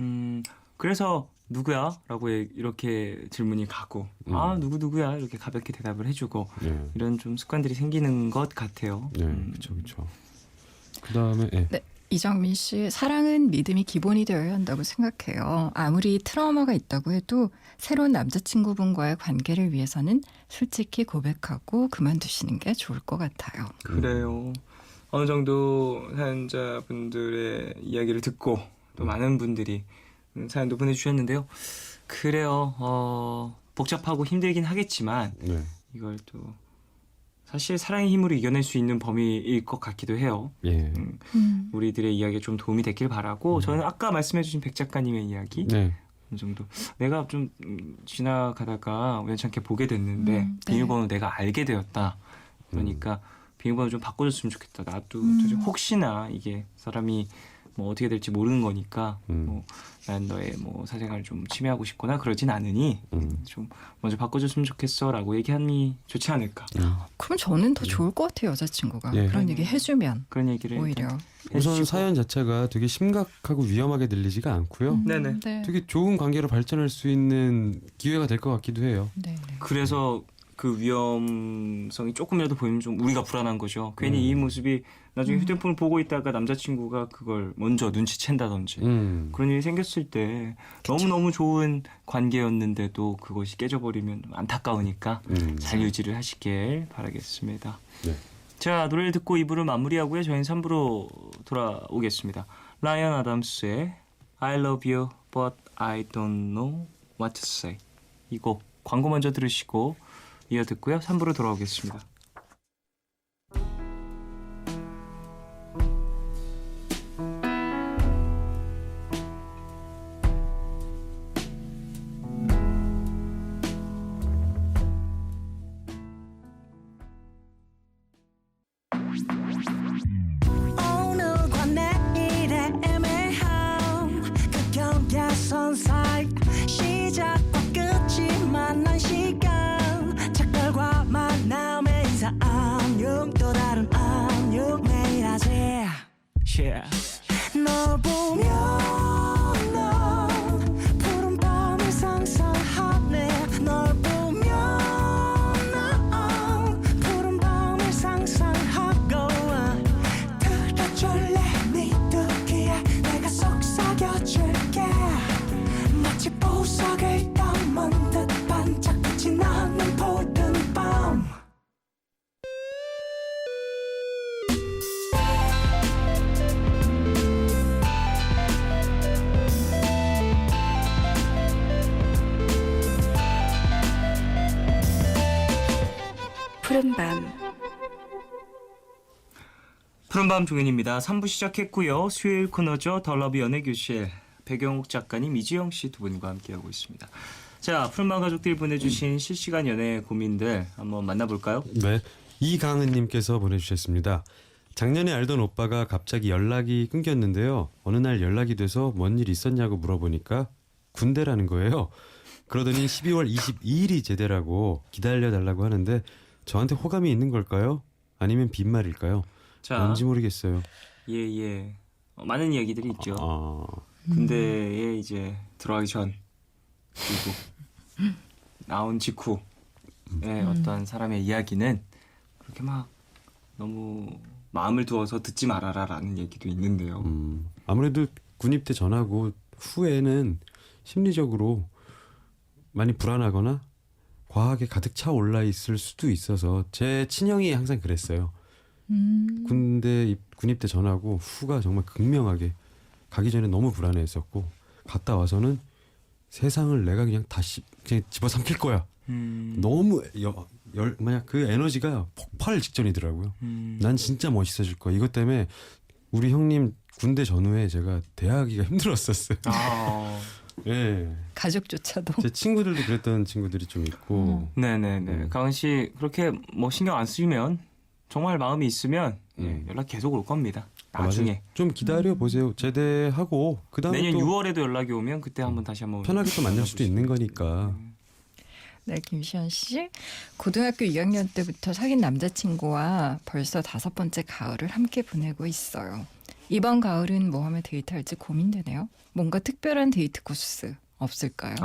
그래서 누구야? 라고 이렇게 질문이 가고 아 누구야? 이렇게 가볍게 대답을 해주고 네, 이런 좀 습관들이 생기는 것 같아요. 네, 그렇죠. 그 다음에 네. 이정민 씨, 사랑은 믿음이 기본이 되어야 한다고 생각해요. 아무리 트라우마가 있다고 해도 새로운 남자친구분과의 관계를 위해서는 솔직히 고백하고 그만두시는 게 좋을 것 같아요. 그래요. 어느 정도 사연자분들의 이야기를 듣고 또 많은 분들이 사연도 보내주셨는데요. 그래요. 복잡하고 힘들긴 하겠지만 네, 이걸 또 사실 사랑의 힘으로 이겨낼 수 있는 범위일 것 같기도 해요. 예, 우리들의 이야기에 좀 도움이 됐길 바라고 저는 아까 말씀해주신 백 작가님의 이야기 네, 어느 정도 내가 좀 지나가다가 우연찮게 보게 됐는데 네. 비밀번호 내가 알게 되었다. 그러니까 비밀번호 좀 바꿔줬으면 좋겠다. 나도 혹시나 이게 사람이 뭐 어떻게 될지 모르는 거니까 뭐 난 너의 뭐 사생활을 좀 침해하고 싶거나 그러진 않으니 좀 먼저 바꿔줬으면 좋겠어라고 얘기하니 좋지 않을까. 그럼 저는 더 좋을 것 같아요, 여자친구가. 예. 그런 얘기 해주면 그런 얘기를 오히려. 우선 해주시고. 사연 자체가 되게 심각하고 위험하게 들리지가 않고요. 네네. 네. 되게 좋은 관계로 발전할 수 있는 기회가 될 것 같기도 해요. 네. 그래서 그 위험성이 조금이라도 보이면 좀 우리가 불안한 거죠. 괜히 이 모습이 나중에 휴대폰을 보고 있다가 남자친구가 그걸 먼저 눈치챈다든지 그런 일이 생겼을 때 너무너무 좋은 관계였는데도 그것이 깨져버리면 안타까우니까 잘 유지를 하시길 바라겠습니다. 네. 자, 노래를 듣고 2부를 마무리하고요. 저희는 3부로 돌아오겠습니다. 라이언 아담스의 I love you but I don't know what to say. 이 곡 광고 먼저 들으시고 이어 듣고요. 3부로 돌아오겠습니다. 오늘과 내일의 애매함 그 경계선 사이 시작과 끝이 만난 시간 작별과 만남의 인사 안녕 또 다른 안녕 매일 하지 널 보면 넌 푸른 밤을 상상하네 널 보면 넌 푸른 밤을 상상하고 들어줄래 네 두기에 내가 속삭여줄게 마치 보석을 담은 듯 반짝빛이 나는 푸른 밤 푸른밤 푸른밤 종현입니다. 3부 시작했고요. 수요일 코너죠. 더 러브 연애교실 배경옥 작가님, 이지영 씨 두 분과 함께하고 있습니다. 자, 푸른밤 가족들이 보내주신 실시간 연애 고민들 한번 만나볼까요? 네, 이강은님께서 보내주셨습니다. 작년에 알던 오빠가 갑자기 연락이 끊겼는데요. 어느 날 연락이 돼서 뭔 일 있었냐고 물어보니까 군대라는 거예요. 그러더니 12월 22일이 제대라고 기다려달라고 하는데 저한테 호감이 있는 걸까요? 아니면 빈말일까요? 자, 뭔지 모르겠어요. 예. 많은 이야기들이 있죠. 아, 군대에 이제 들어가기 전 그리고 나온 직후의 어떤 사람의 이야기는 그렇게 막 너무 마음을 두어서 듣지 말아라라는 얘기도 있는데요. 아무래도 군입대 전하고 후에는 심리적으로 많이 불안하거나 과하게 가득 차 올라 있을 수도 있어서 제 친형이 항상 그랬어요. 군입대 전하고 후가 정말 극명하게 가기 전에 너무 불안해했었고 갔다 와서는 세상을 내가 그냥 그냥 집어삼킬 거야. 너무 만약 그 에너지가 폭발 직전이더라고요. 난 진짜 멋있어질 거야. 이것 때문에 우리 형님 군대 전후에 제가 대하기가 힘들었었어요. 아, 예. 가족조차도. 제 친구들도 그랬던 친구들이 좀 있고. 네네네. 가은 씨 그렇게 뭐 신경 안 쓰면 정말 마음이 있으면 연락 계속 올 겁니다. 아, 나중에 맞아요. 좀 기다려 보세요. 제대하고 그 다음에 내년 또 6월에도 연락이 오면 그때 한번 다시 한번 편하게 또 만날 수도 있는 거니까. 네, 김시현 씨. 고등학교 2학년 때부터 사귄 남자친구와 벌써 5번째 가을을 함께 보내고 있어요. 이번 가을은 뭐 하면 데이트할지 고민되네요. 뭔가 특별한 데이트 코스 없을까요?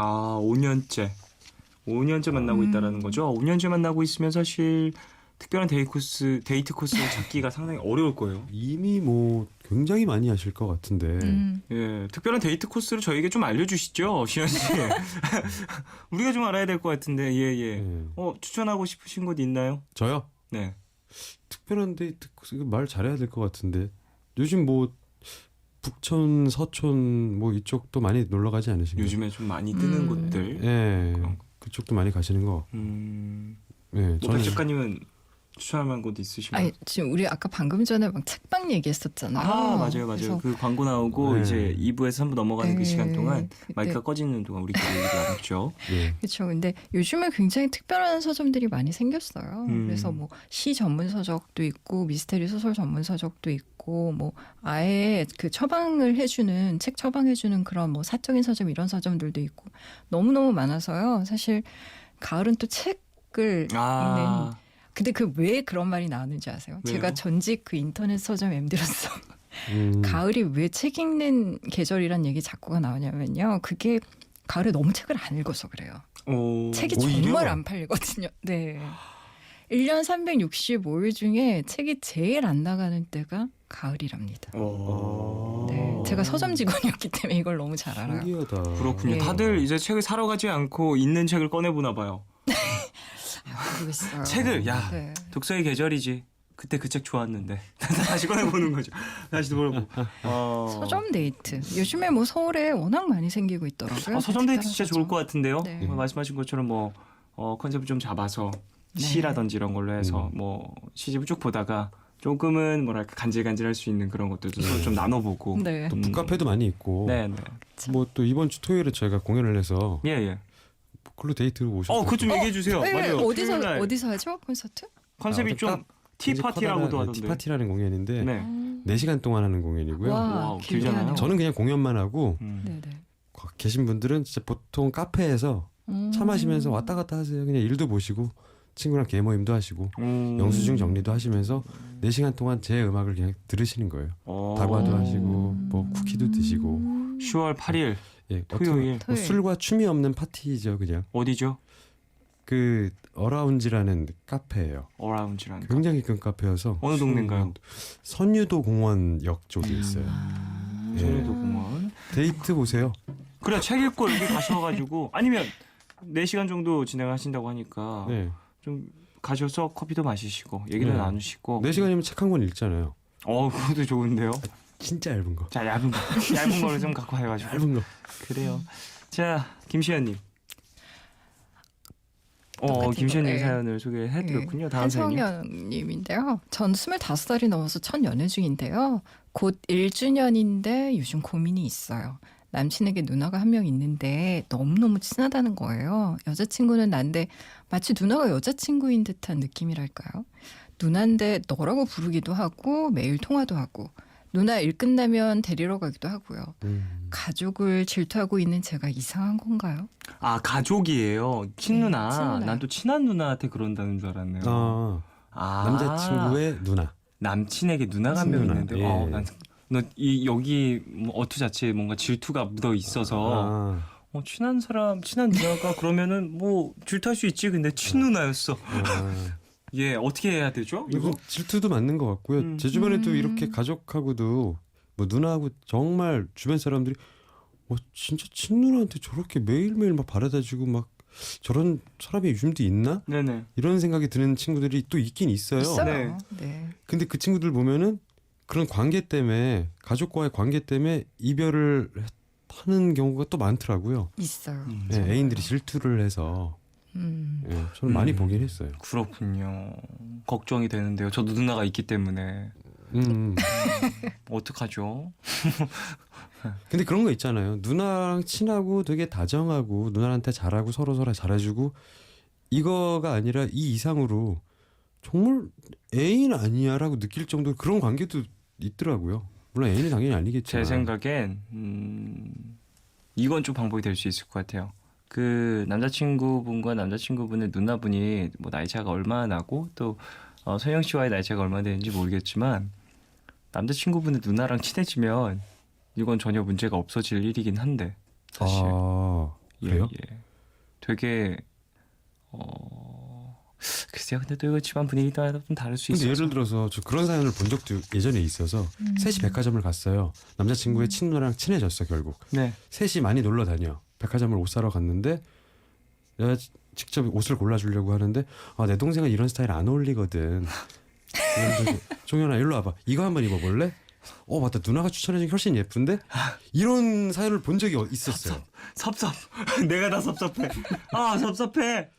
5년째 만나고 있다라는 거죠. 5년째 만나고 있으면 사실 특별한 데이트 코스 찾기가 상당히 어려울 거예요. 이미 뭐 굉장히 많이 하실 것 같은데. 예, 특별한 데이트 코스를 저에게 좀 알려주시죠, 시현 씨. 우리가 좀 알아야 될 것 같은데, 예. 네. 추천하고 싶으신 곳 있나요? 저요? 네. 특별한 데이트 코스 이거 말 잘해야 될 것 같은데. 요즘 뭐 북촌, 서촌 뭐 이쪽도 많이 놀러 가지 않으신가요? 요즘에 좀 많이 뜨는 곳들. 예. 그럼. 그쪽도 많이 가시는 거. 예, 백 작가님은 추천할 만한 곳 있으신가요? 아니, 지금 우리 아까 방금 전에 막 책방 얘기했었잖아요. 맞아요. 그래서 그 광고 나오고 네. 이제 2부에서 3부 넘어가는 그 네, 시간 동안 그때- 마이크가 꺼지는 동안 우리끼리 얘기 나눴죠. 예. 그렇죠. 근데 요즘에 굉장히 특별한 서점들이 많이 생겼어요. 음. 그래서 뭐 시 전문 서적도 있고 미스테리 소설 전문 서적도 있고 뭐 아예 그 처방을 해주는 책 처방해주는 그런 뭐 사적인 서점 이런 서점들도 있고 너무너무 많아서요. 사실 가을은 또 책을 읽는. 근데 그 왜 그런 말이 나오는지 아세요? 왜요? 제가 전직 그 인터넷 서점 MD로서 음. 가을이 왜 책 읽는 계절이란 얘기 자꾸가 나오냐면요. 그게 가을에 너무 책을 안 읽어서 그래요. 책이 오히려? 정말 안 팔리거든요. 네. 1년 365일 중에 책이 제일 안 나가는 때가 가을이랍니다. 네. 제가 서점 직원이었기 때문에 이걸 너무 잘 알아요. 신기하다. 그렇군요. 네. 다들 이제 책을 사러 가지 않고 있는 책을 꺼내보나 봐요. 모르겠어요. 책을 네. 독서의 계절이지. 그때 그 책 좋았는데 다시 꺼내보는 거죠. 다시 돌아보고. 서점 데이트. 요즘에 뭐 서울에 워낙 많이 생기고 있더라고요. 서점 데이트 특별한 진짜 서점. 좋을 것 같은데요. 네. 말씀하신 것처럼 뭐 컨셉을 좀 잡아서 네. 시라든지 이런 걸로 해서 뭐 시집을 쭉 보다가 조금은 뭐랄까 간질간질할 수 있는 그런 것들도 서로 좀 나눠보고. 네. 또 북카페도 많이 있고. 네. 뭐 또 이번 주 토요일에 저희가 공연을 해서 예. 그걸로 데이트를 오셨어요. 그거 좀 얘기해 주세요. 네, 맞아요. 토요일 날 어디서 하죠? 콘서트? 컨셉이 좀 티파티라고도 하던데. 티파티라는 공연인데 네. 4시간 동안 하는 공연이고요. 와, 와우, 길게 길잖아요. 하네요. 저는 그냥 공연만 하고 네네. 계신 분들은 진짜 보통 카페에서 차 마시면서 왔다 갔다 하세요. 그냥 일도 보시고 친구랑 개모임도 하시고 영수증 정리도 하시면서 4시간 동안 제 음악을 그냥 들으시는 거예요. 다과도 하시고 뭐 쿠키도 드시고 10월 8일 예, 토요일 뭐 술과 춤이 없는 파티죠 그냥. 어디죠? 그 어라운지라는 카페예요. 어라운지라는 굉장히 큰 카페여서 어느 동네인가요? 선유도 공원역 쪽에 있어요. 예. 선유도 공원. 데이트 보세요. 그래 책 읽고 여기 가셔가지고 아니면 4시간 정도 진행하신다고 하니까 네. 좀 가셔서 커피도 마시시고 얘기를 네. 나누시고 4시간이면 책 한 권 읽잖아요. 그것도 좋은데요. 진짜 얇은 거. 자 얇은 거를 좀 갖고 와가지고 얇은 거. 그래요. 자 김시현님. 똑같은 김시현님 거. 네. 사연을 소개해드렸군요. 다음 사연님. 한성현님인데요. 전 25살이 넘어서 첫 연애 중인데요. 곧 1주년인데 요즘 고민이 있어요. 남친에게 누나가 한 명 있는데 너무너무 친하다는 거예요. 여자친구는 난데 마치 누나가 여자친구인 듯한 느낌이랄까요? 누나인데 너라고 부르기도 하고 매일 통화도 하고 누나 일 끝나면 데리러 가기도 하고요. 가족을 질투하고 있는 제가 이상한 건가요? 가족이에요. 친누나. 네, 친누나. 난 또 친한 누나한테 그런다는 줄 알았네요. 남자친구의 누나. 남친에게 누나가 한 명 누나. 있는데 예. 난 여기 뭐 어투 자체에 뭔가 질투가 묻어 있어서 친한 누나가 그러면은 뭐 질투할 수 있지. 근데 친누나였어. 예, 어떻게 해야 되죠? 이거 질투도 맞는 것 같고요. 제 주변에도 이렇게 가족하고도 뭐 누나하고 정말 주변 사람들이 진짜 친누나한테 저렇게 매일매일 막 바라다주고 막 저런 사람이 요즘도 있나? 네네. 이런 생각이 드는 친구들이 또 있긴 있어요. 있어요. 네. 네. 근데 그 친구들 보면은 그런 관계 때문에 가족과의 관계 때문에 이별을 하는 경우가 또 많더라고요. 있어요. 예, 애인들이 질투를 해서 예, 저는 많이 보긴 했어요. 그렇군요. 걱정이 되는데요. 저도 누나가 있기 때문에 어떡하죠? 근데 그런 거 있잖아요. 누나랑 친하고 되게 다정하고 누나한테 잘하고 서로 잘해주고 이거가 아니라 이 이상으로 정말 애인 아니야라고 느낄 정도로 그런 관계도 있더라고요. 물론 애인은 당연히 아니겠지만 제 생각엔 이건 좀 방법이 될 수 있을 것 같아요. 그 남자친구분과 남자친구분의 누나분이 뭐 나이 차가 얼마나 나고 또 소영 씨와의 나이 차가 얼마나 되는지 모르겠지만 남자친구분의 누나랑 친해지면 이건 전혀 문제가 없어질 일이긴 한데 사실 그래요? 예. 되게 글쎄요. 근데 또 이거 집안 분위기 따라 좀 다를 수 근데 있어요. 예를 들어서 저 그런 사연을 본 적도 예전에 있어서 셋이 백화점을 갔어요. 남자친구의 친누나랑 친해졌어 결국. 네. 셋이 많이 놀러 다녀. 백화점을 옷 사러 갔는데 내가 직접 옷을 골라주려고 하는데 내 동생은 이런 스타일 안 어울리거든. 그래서 종현아 일로 와봐. 이거 한번 입어볼래? 맞다. 누나가 추천해준 게 훨씬 예쁜데? 이런 사연을 본 적이 있었어요. 섭섭. 내가 다 섭섭해. 섭섭해.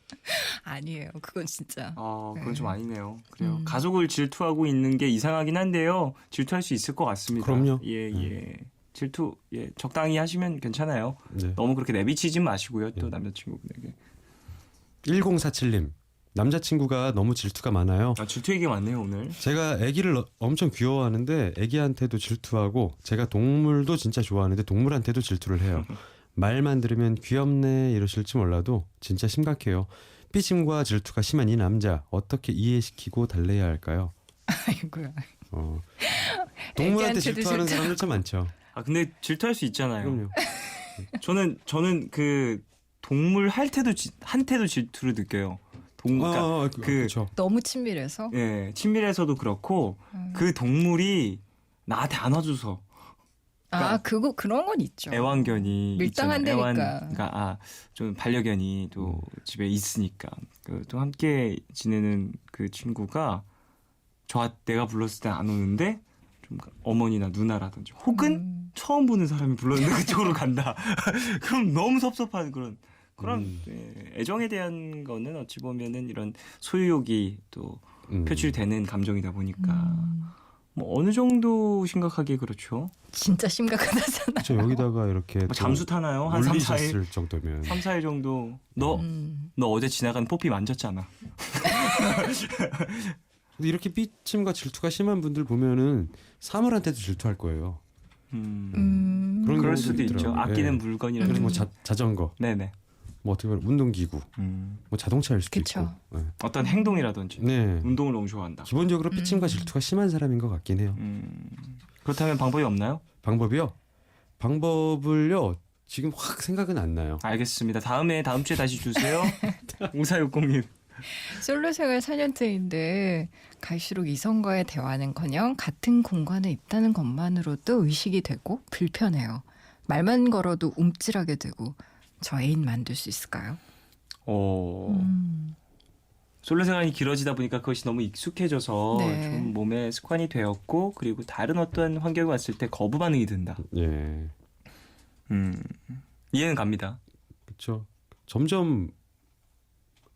아니에요. 그건 진짜. 그건 좀 아니네요. 그래요. 가족을 질투하고 있는 게 이상하긴 한데요. 질투할 수 있을 것 같습니다. 그럼요. 예. 질투 적당히 하시면 괜찮아요. 네. 너무 그렇게 내비치지 마시고요. 또 남자친구분에게. 1047님. 남자친구가 너무 질투가 많아요. 질투 얘기가 많네요 오늘. 제가 아기를 엄청 귀여워하는데 아기한테도 질투하고 제가 동물도 진짜 좋아하는데 동물한테도 질투를 해요. 말만 들으면 귀엽네 이러실지 몰라도 진짜 심각해요. 삐짐과 질투가 심한 이 남자 어떻게 이해시키고 달래야 할까요? 아이고야. 동물한테 애기한테도 질투하는 질투. 사람들 참 많죠. 근데 질투할 수 있잖아요. 그럼요. 저는 그 동물 한테도 질투를 느껴요. 그러니까 그렇죠. 너무 친밀해서. 친밀해서도 그렇고 그 동물이 나한테 안아줘서 그런 건 있죠. 애완견이 밀당한다니까. 그러니까 좀 반려견이 또 집에 있으니까 또 함께 지내는 그 친구가 내가 불렀을 때 안 오는데 좀 어머니나 누나라든지 혹은 처음 보는 사람이 불렀는데 그쪽으로 간다. 그럼 너무 섭섭한 그런 애정에 대한 거는 어찌 보면은 이런 소유욕이 또 표출되는 감정이다 보니까 뭐 어느 정도 심각하게 그렇죠. 진짜 심각하다잖아. 저 여기다가 이렇게 잠수 타나요? 한 3, 4일 올리셨을 정도면 3, 4일 정도 너 어제 지나간 포피 만졌잖아. 이렇게 삐침과 질투가 심한 분들 보면은 사물한테도 질투할 거예요. 그런 그럴 경우도 수도 있죠. 있더라고요. 아끼는 그래서 물건이라든지. 뭐 자전거, 네네. 뭐 어떻게 보면 운동기구, 뭐 자동차일 수도 그쵸. 있고. 네. 어떤 행동이라든지 네. 운동을 너무 좋아한다. 기본적으로 삐침과 질투가 심한 사람인 것 같긴 해요. 그렇다면 방법이 없나요? 방법을요. 지금 확 생각은 안 나요. 알겠습니다. 다음 주에 다시 주세요. 5460님. 솔로 생활 4년째인데 갈수록 이성과의 대화는커녕 같은 공간에 있다는 것만으로도 의식이 되고 불편해요. 말만 걸어도 움찔하게 되고 저 애인 만들 수 있을까요? 솔로 생활이 길어지다 보니까 그것이 너무 익숙해져서 네. 좀 몸에 습관이 되었고 그리고 다른 어떤 환경에 왔을 때 거부 반응이 든다. 예. 이해는 갑니다. 그렇죠. 점점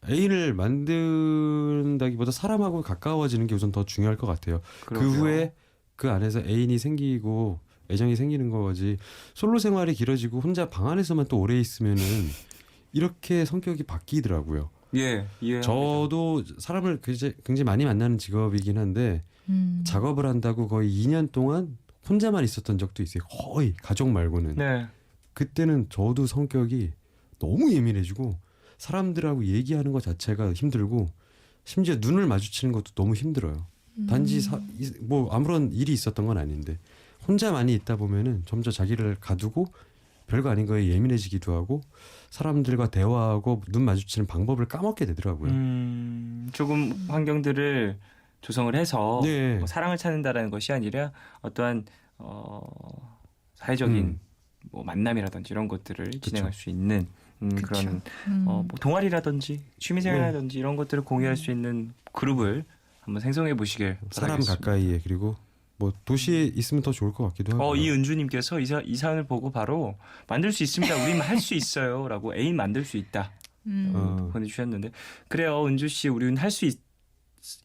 애인을 만든다기보다 사람하고 가까워지는 게 우선 더 중요할 것 같아요. 그러게요. 그 후에 그 안에서 애인이 생기고 애정이 생기는 거지. 솔로 생활이 길어지고 혼자 방 안에서만 또 오래 있으면은 이렇게 성격이 바뀌더라고요. 이해합니다. 저도 사람을 굉장히 많이 만나는 직업이긴 한데 작업을 한다고 거의 2년 동안 혼자만 있었던 적도 있어요. 거의 가족 말고는. 네. 그때는 저도 성격이 너무 예민해지고 사람들하고 얘기하는 것 자체가 힘들고 심지어 눈을 마주치는 것도 너무 힘들어요. 단지 뭐 아무런 일이 있었던 건 아닌데 혼자 많이 있다 보면은 점점 자기를 가두고 별거 아닌 거에 예민해지기도 하고 사람들과 대화하고 눈 마주치는 방법을 까먹게 되더라고요. 조금 환경들을 조성을 해서 네. 뭐 사랑을 찾는다라는 것이 아니라 어떠한 사회적인 뭐 만남이라든지 이런 것들을 진행할 수 있는 그런 뭐 동아리라든지 취미생활이라든지 이런 것들을 공유할 수 있는 그룹을 한번 생성해 보시길 사람 바라겠습니다. 가까이에 그리고 뭐 도시에 있으면 더 좋을 것 같기도 하고. 이은주님께서 이 사연을 보고 바로 만들 수 있습니다. 우린 할 수 있어요라고 애인 만들 수 있다 보내주셨는데 그래요 은주 씨 우리는 할 수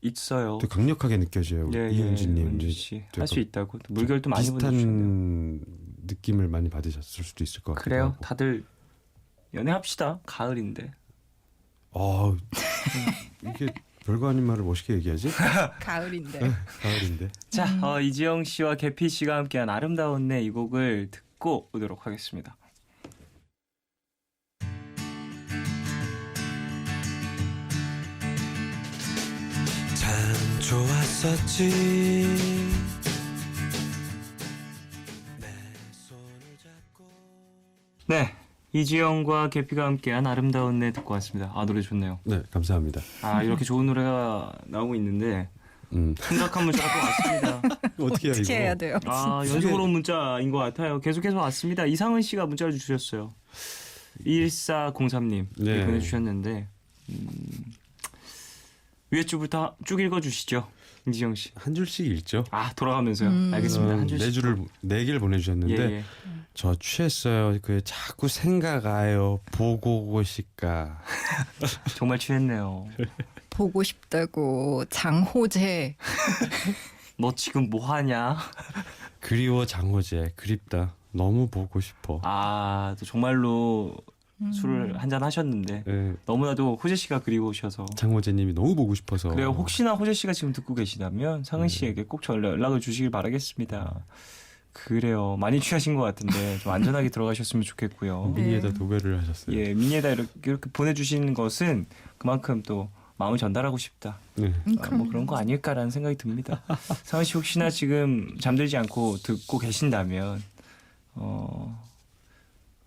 있어요. 또 강력하게 느껴져요. 이은주님. 은주 씨 할 수 있다고 또 물결도 많이 보내주셨네요. 비슷한 느낌을 많이 받으셨을 수도 있을 것 같아요. 그래요. 다들 연애합시다. 가을인데. 이게 별거 아닌 말을 멋있게 얘기하지? 가을인데. 가을인데. 자, 이지영 씨와 개피 씨가 함께한 아름다운 내 이 곡을 듣고 오도록 하겠습니다. 참 좋았었지 내 손을 잡고 네, 이지영과 개피가 함께한 아름다운 내 듣고 왔습니다. 아, 노래 좋네요. 네, 감사합니다. 아, 이렇게 좋은 노래가 나오고 있는데 음. 심각한 문자가 또 왔습니다. 어떻게 해야 어떻게 해야 이거? 돼요? 아, 연속으로 온 문자인 것 같아요. 계속해서 왔습니다. 이상은 씨가 문자를 주셨어요. 1403님 네. 보내주셨는데 위에 줄부터 쭉 읽어주시죠. 이지영 씨. 한 줄씩 읽죠. 아, 돌아가면서요. 알겠습니다. 한 줄씩. 네 줄을 네 개를 보내주셨는데 예, 예. 저 취했어요. 그 자꾸 생각아요. 보고 오고 싶까. 정말 취했네요. 보고 싶다고 장호재. 너 지금 뭐 하냐? 그리워 장호재. 그립다. 너무 보고 싶어. 아, 또 정말로 술을 한잔 하셨는데 네, 너무나도 호재 씨가 그리우셔서. 장호재님이 너무 보고 싶어서. 그래요. 혹시나 호재 씨가 지금 듣고 계시다면 상은 씨에게 꼭 연락을 주시길 바라겠습니다. 그래요. 많이 취하신 것 같은데 좀 안전하게 들어가셨으면 좋겠고요. 미니에다 도배를 하셨어요. 예, 미니에다 이렇게 보내주시는 것은 그만큼 또 마음을 전달하고 싶다. 네. 뭐 그런 거 아닐까라는 생각이 듭니다. 상은 씨 혹시나 지금 잠들지 않고 듣고 계신다면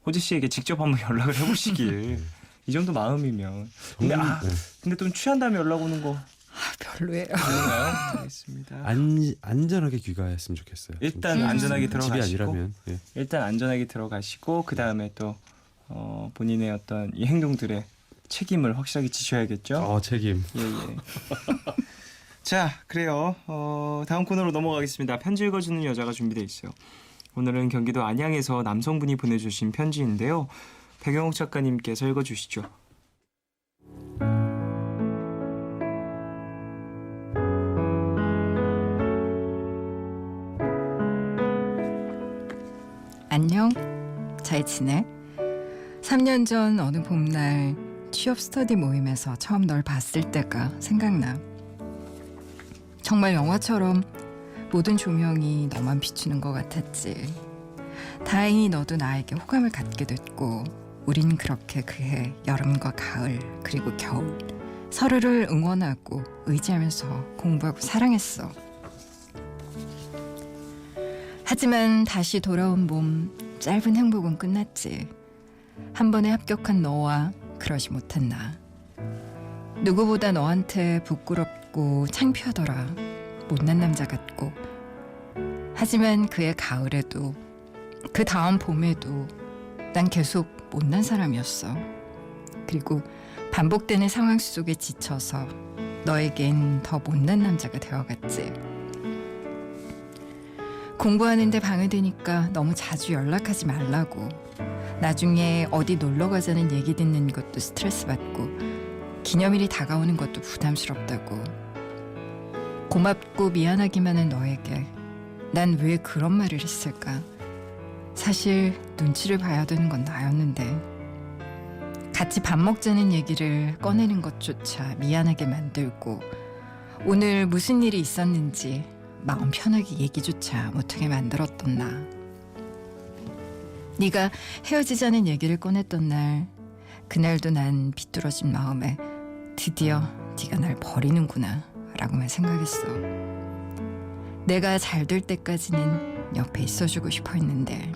호재 씨에게 직접 한번 연락을 해보시길. 이 정도 마음이면. 근데 네. 근데 좀 취한 다음에 연락 오는 거 별로예요. 아닌가요? 알겠습니다. 안전하게 귀가했으면 좋겠어요. 일단 안전하게 집이 들어가시고 아니라면. 예. 일단 안전하게 들어가시고 그 다음에 또 본인의 어떤 이 행동들의 책임을 확실하게 지셔야겠죠. 책임. 예. 자, 그래요. 다음 코너로 넘어가겠습니다. 편지 읽어주는 여자가 준비되어 있어요. 오늘은 경기도 안양에서 남성분이 보내주신 편지인데요. 백영옥 작가님께서 읽어주시죠. 안녕. 잘 지내? 3년 전 어느 봄날 취업 스터디 모임에서 처음 널 봤을 때가 생각나. 정말 영화처럼 모든 조명이 너만 비추는 것 같았지. 다행히 너도 나에게 호감을 갖게 됐고 우린 그렇게 그해 여름과 가을 그리고 겨울 서로를 응원하고 의지하면서 공부하고 사랑했어. 하지만 다시 돌아온 봄 짧은 행복은 끝났지. 한 번에 합격한 너와 그러지 못한 나. 누구보다 너한테 부끄럽고 창피하더라. 못난 남자 같고. 하지만 그해 가을에도 그 다음 봄에도 난 계속 못난 사람이었어. 그리고 반복되는 상황 속에 지쳐서 너에겐 더 못난 남자가 되어갔지. 공부하는데 방해되니까 너무 자주 연락하지 말라고. 나중에 어디 놀러 가자는 얘기 듣는 것도 스트레스 받고 기념일이 다가오는 것도 부담스럽다고. 고맙고 미안하기만 한 너에게 난 왜 그런 말을 했을까? 사실 눈치를 봐야 되는 건 나였는데 같이 밥 먹자는 얘기를 꺼내는 것조차 미안하게 만들고 오늘 무슨 일이 있었는지 마음 편하게 얘기조차 못하게 만들었던 나. 네가 헤어지자는 얘기를 꺼냈던 날, 그날도 난 비뚤어진 마음에 드디어 네가 날 버리는구나 라고만 생각했어. 내가 잘 될 때까지는 옆에 있어주고 싶어 했는데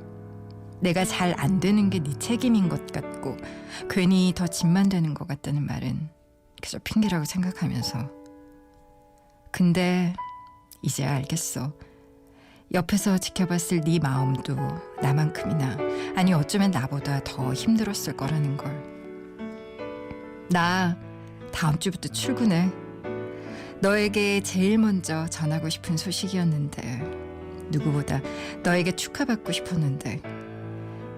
내가 잘 안 되는 게 네 책임인 것 같고 괜히 더 짐만 되는 것 같다는 말은 그저 핑계라고 생각하면서. 근데 이제 알겠어. 옆에서 지켜봤을 네 마음도 나만큼이나 아니 어쩌면 나보다 더 힘들었을 거라는 걸. 나 다음 주부터 출근해. 너에게 제일 먼저 전하고 싶은 소식이었는데 누구보다 너에게 축하받고 싶었는데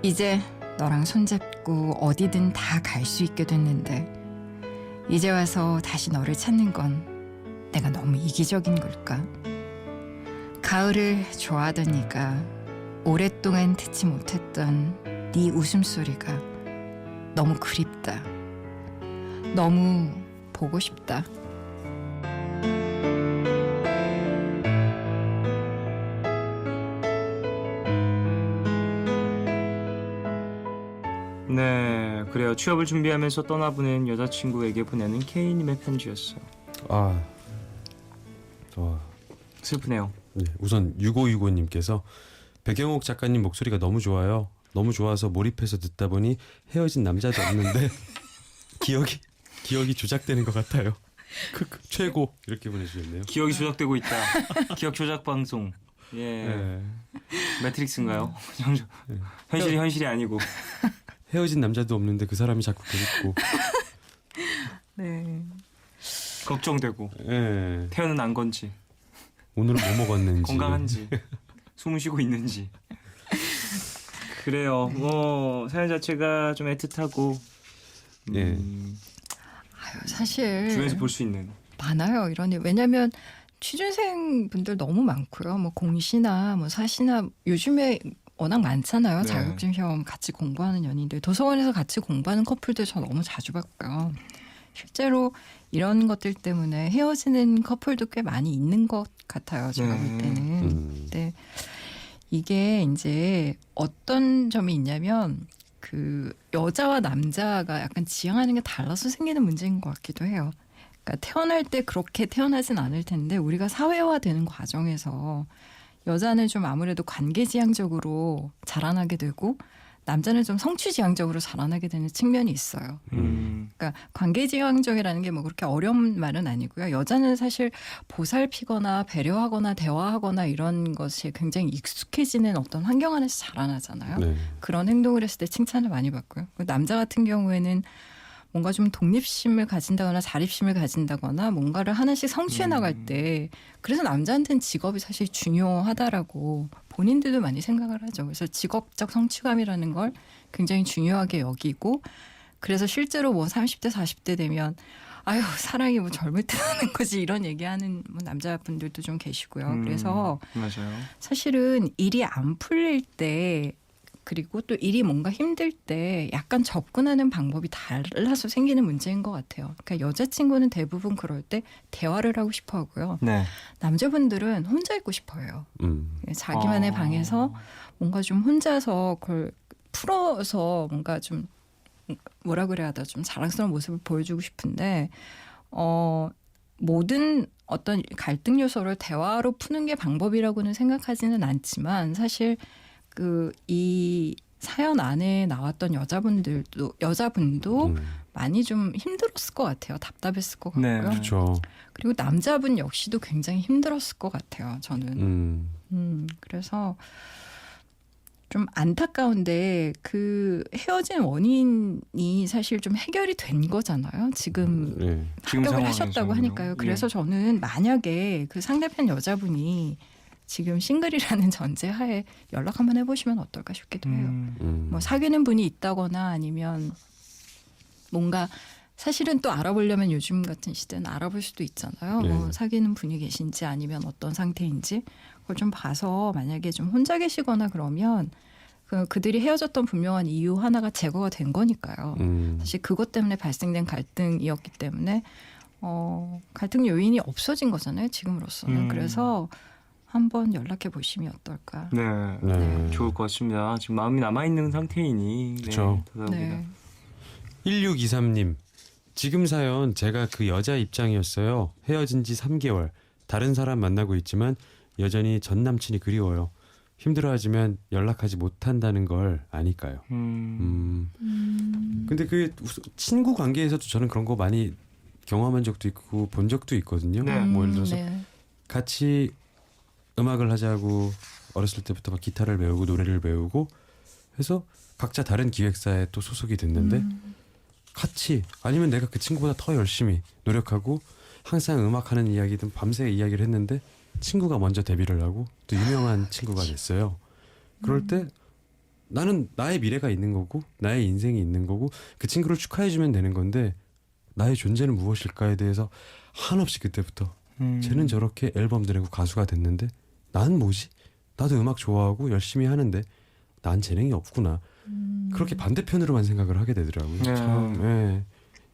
이제 너랑 손잡고 어디든 다 갈 수 있게 됐는데 이제 와서 다시 너를 찾는 건 내가 너무 이기적인 걸까? 가을을 좋아하던 네가 오랫동안 듣지 못했던 네 웃음소리가 너무 그립다. 너무 보고 싶다. 네, 그래요. 취업을 준비하면서 떠나보낸 여자친구에게 보내는 K님의 편지였어요. 아, 슬프네요. 네, 우선 6565님께서 백영옥 작가님 목소리가 너무 좋아요. 너무 좋아서 몰입해서 듣다 보니 헤어진 남자도 없는데 기억이 조작되는 것 같아요. 최고 이렇게 보내주셨네요. 기억이 조작되고 있다. 기억 조작 방송. 예, 네. 매트릭스인가요? 현실이 아니고. 헤어진 남자도 없는데 그 사람이 자꾸 그립고. 네. 걱정되고. 네. 태어난 건지, 오늘은 뭐 먹었는지, 건강한지, 숨을 쉬고 있는지. 그래요. 뭐 사연 자체가 좀 애틋하고. 예. 사실 주변에서 볼 수 있는. 많아요 이런 일. 왜냐하면 취준생 분들 너무 많고요. 뭐 공시나 뭐 사시나 요즘에 워낙 많잖아요. 네. 자격증 시험 같이 공부하는 연인들, 도서관에서 같이 공부하는 커플들 저 너무 자주 봤고요. 실제로 이런 것들 때문에 헤어지는 커플도 꽤 많이 있는 것 같아요. 제가 볼 때는. 네. 이게 이제 어떤 점이 있냐면 그 여자와 남자가 약간 지향하는 게 달라서 생기는 문제인 것 같기도 해요. 그러니까 태어날 때 그렇게 태어나진 않을 텐데 우리가 사회화되는 과정에서 여자는 좀 아무래도 관계지향적으로 자라나게 되고 남자는 좀 성취지향적으로 자라나게 되는 측면이 있어요. 그러니까 관계지향적이라는 게 뭐 그렇게 어려운 말은 아니고요. 여자는 사실 보살피거나 배려하거나 대화하거나 이런 것이 굉장히 익숙해지는 어떤 환경 안에서 자라나잖아요. 네. 그런 행동을 했을 때 칭찬을 많이 받고요. 남자 같은 경우에는 뭔가 좀 독립심을 가진다거나 자립심을 가진다거나 뭔가를 하나씩 성취해 나갈 때 그래서 남자한테는 직업이 사실 중요하다라고 본인들도 많이 생각을 하죠. 그래서 직업적 성취감이라는 걸 굉장히 중요하게 여기고 그래서 실제로 뭐 30대 40대 되면 아유 사랑이 뭐 젊을 때 하는 거지 이런 얘기하는 뭐 남자분들도 좀 계시고요. 그래서 맞아요. 사실은 일이 안 풀릴 때 그리고 또 일이 뭔가 힘들 때 약간 접근하는 방법이 달라서 생기는 문제인 것 같아요. 그러니까 여자친구는 대부분 그럴 때 대화를 하고 싶어 하고요. 네. 남자분들은 혼자 있고 싶어 해요. 자기만의 방에서 뭔가 좀 혼자서 그걸 풀어서 뭔가 좀 뭐라 그래야 돼? 좀 자랑스러운 모습을 보여주고 싶은데 모든 어떤 갈등 요소를 대화로 푸는 게 방법이라고는 생각하지는 않지만 사실 이 사연 안에 나왔던 여자분도 많이 좀 힘들었을 것 같아요. 답답했을 것 같고요. 네. 그렇죠. 그리고 남자분 역시도 굉장히 힘들었을 것 같아요. 저는. 그래서 좀 안타까운데 그 헤어진 원인이 사실 좀 해결이 된 거잖아요. 지금 네. 지금 합격을 상황에서는요. 하셨다고 하니까요. 그래서 저는 만약에 그 상대편 여자분이 지금 싱글이라는 전제하에 연락 한번 해보시면 어떨까 싶기도 해요. 뭐 사귀는 분이 있다거나 아니면 뭔가 사실은 또 알아보려면 요즘 같은 시대는 알아볼 수도 있잖아요. 네. 뭐 사귀는 분이 계신지 아니면 어떤 상태인지 그걸 좀 봐서 만약에 좀 혼자 계시거나 그러면 그들이 헤어졌던 분명한 이유 하나가 제거가 된 거니까요. 사실 그것 때문에 발생된 갈등이었기 때문에 갈등 요인이 없어진 거잖아요. 지금으로서는. 그래서 한번 연락해 보시면 어떨까. 네. 네. 좋을 것 같습니다. 지금 마음이 남아있는 상태이니. 그쵸. 네. 1623님. 지금 사연 제가 그 여자 입장이었어요. 헤어진 지 3개월. 다른 사람 만나고 있지만 여전히 전 남친이 그리워요. 힘들어하지만 연락하지 못한다는 걸 아니까요. 근데 그 친구 관계에서도 저는 그런 거 많이 경험한 적도 있고 본 적도 있거든요. 네. 뭐 예를 들어서 네. 같이 음악을 하자고 어렸을 때부터 막 기타를 배우고 노래를 배우고 해서 각자 다른 기획사에 또 소속이 됐는데 같이 아니면 내가 그 친구보다 더 열심히 노력하고 항상 음악하는 이야기든 밤새 이야기를 했는데 친구가 먼저 데뷔를 하고 또 유명한 친구가 됐어요. 그럴 때 나는 나의 미래가 있는 거고 나의 인생이 있는 거고 그 친구를 축하해주면 되는 건데 나의 존재는 무엇일까에 대해서 한없이 그때부터 쟤는 저렇게 앨범 내고 가수가 됐는데 난 뭐지? 나도 음악 좋아하고 열심히 하는데 난 재능이 없구나. 그렇게 반대편으로만 생각을 하게 되더라고요. 네. 참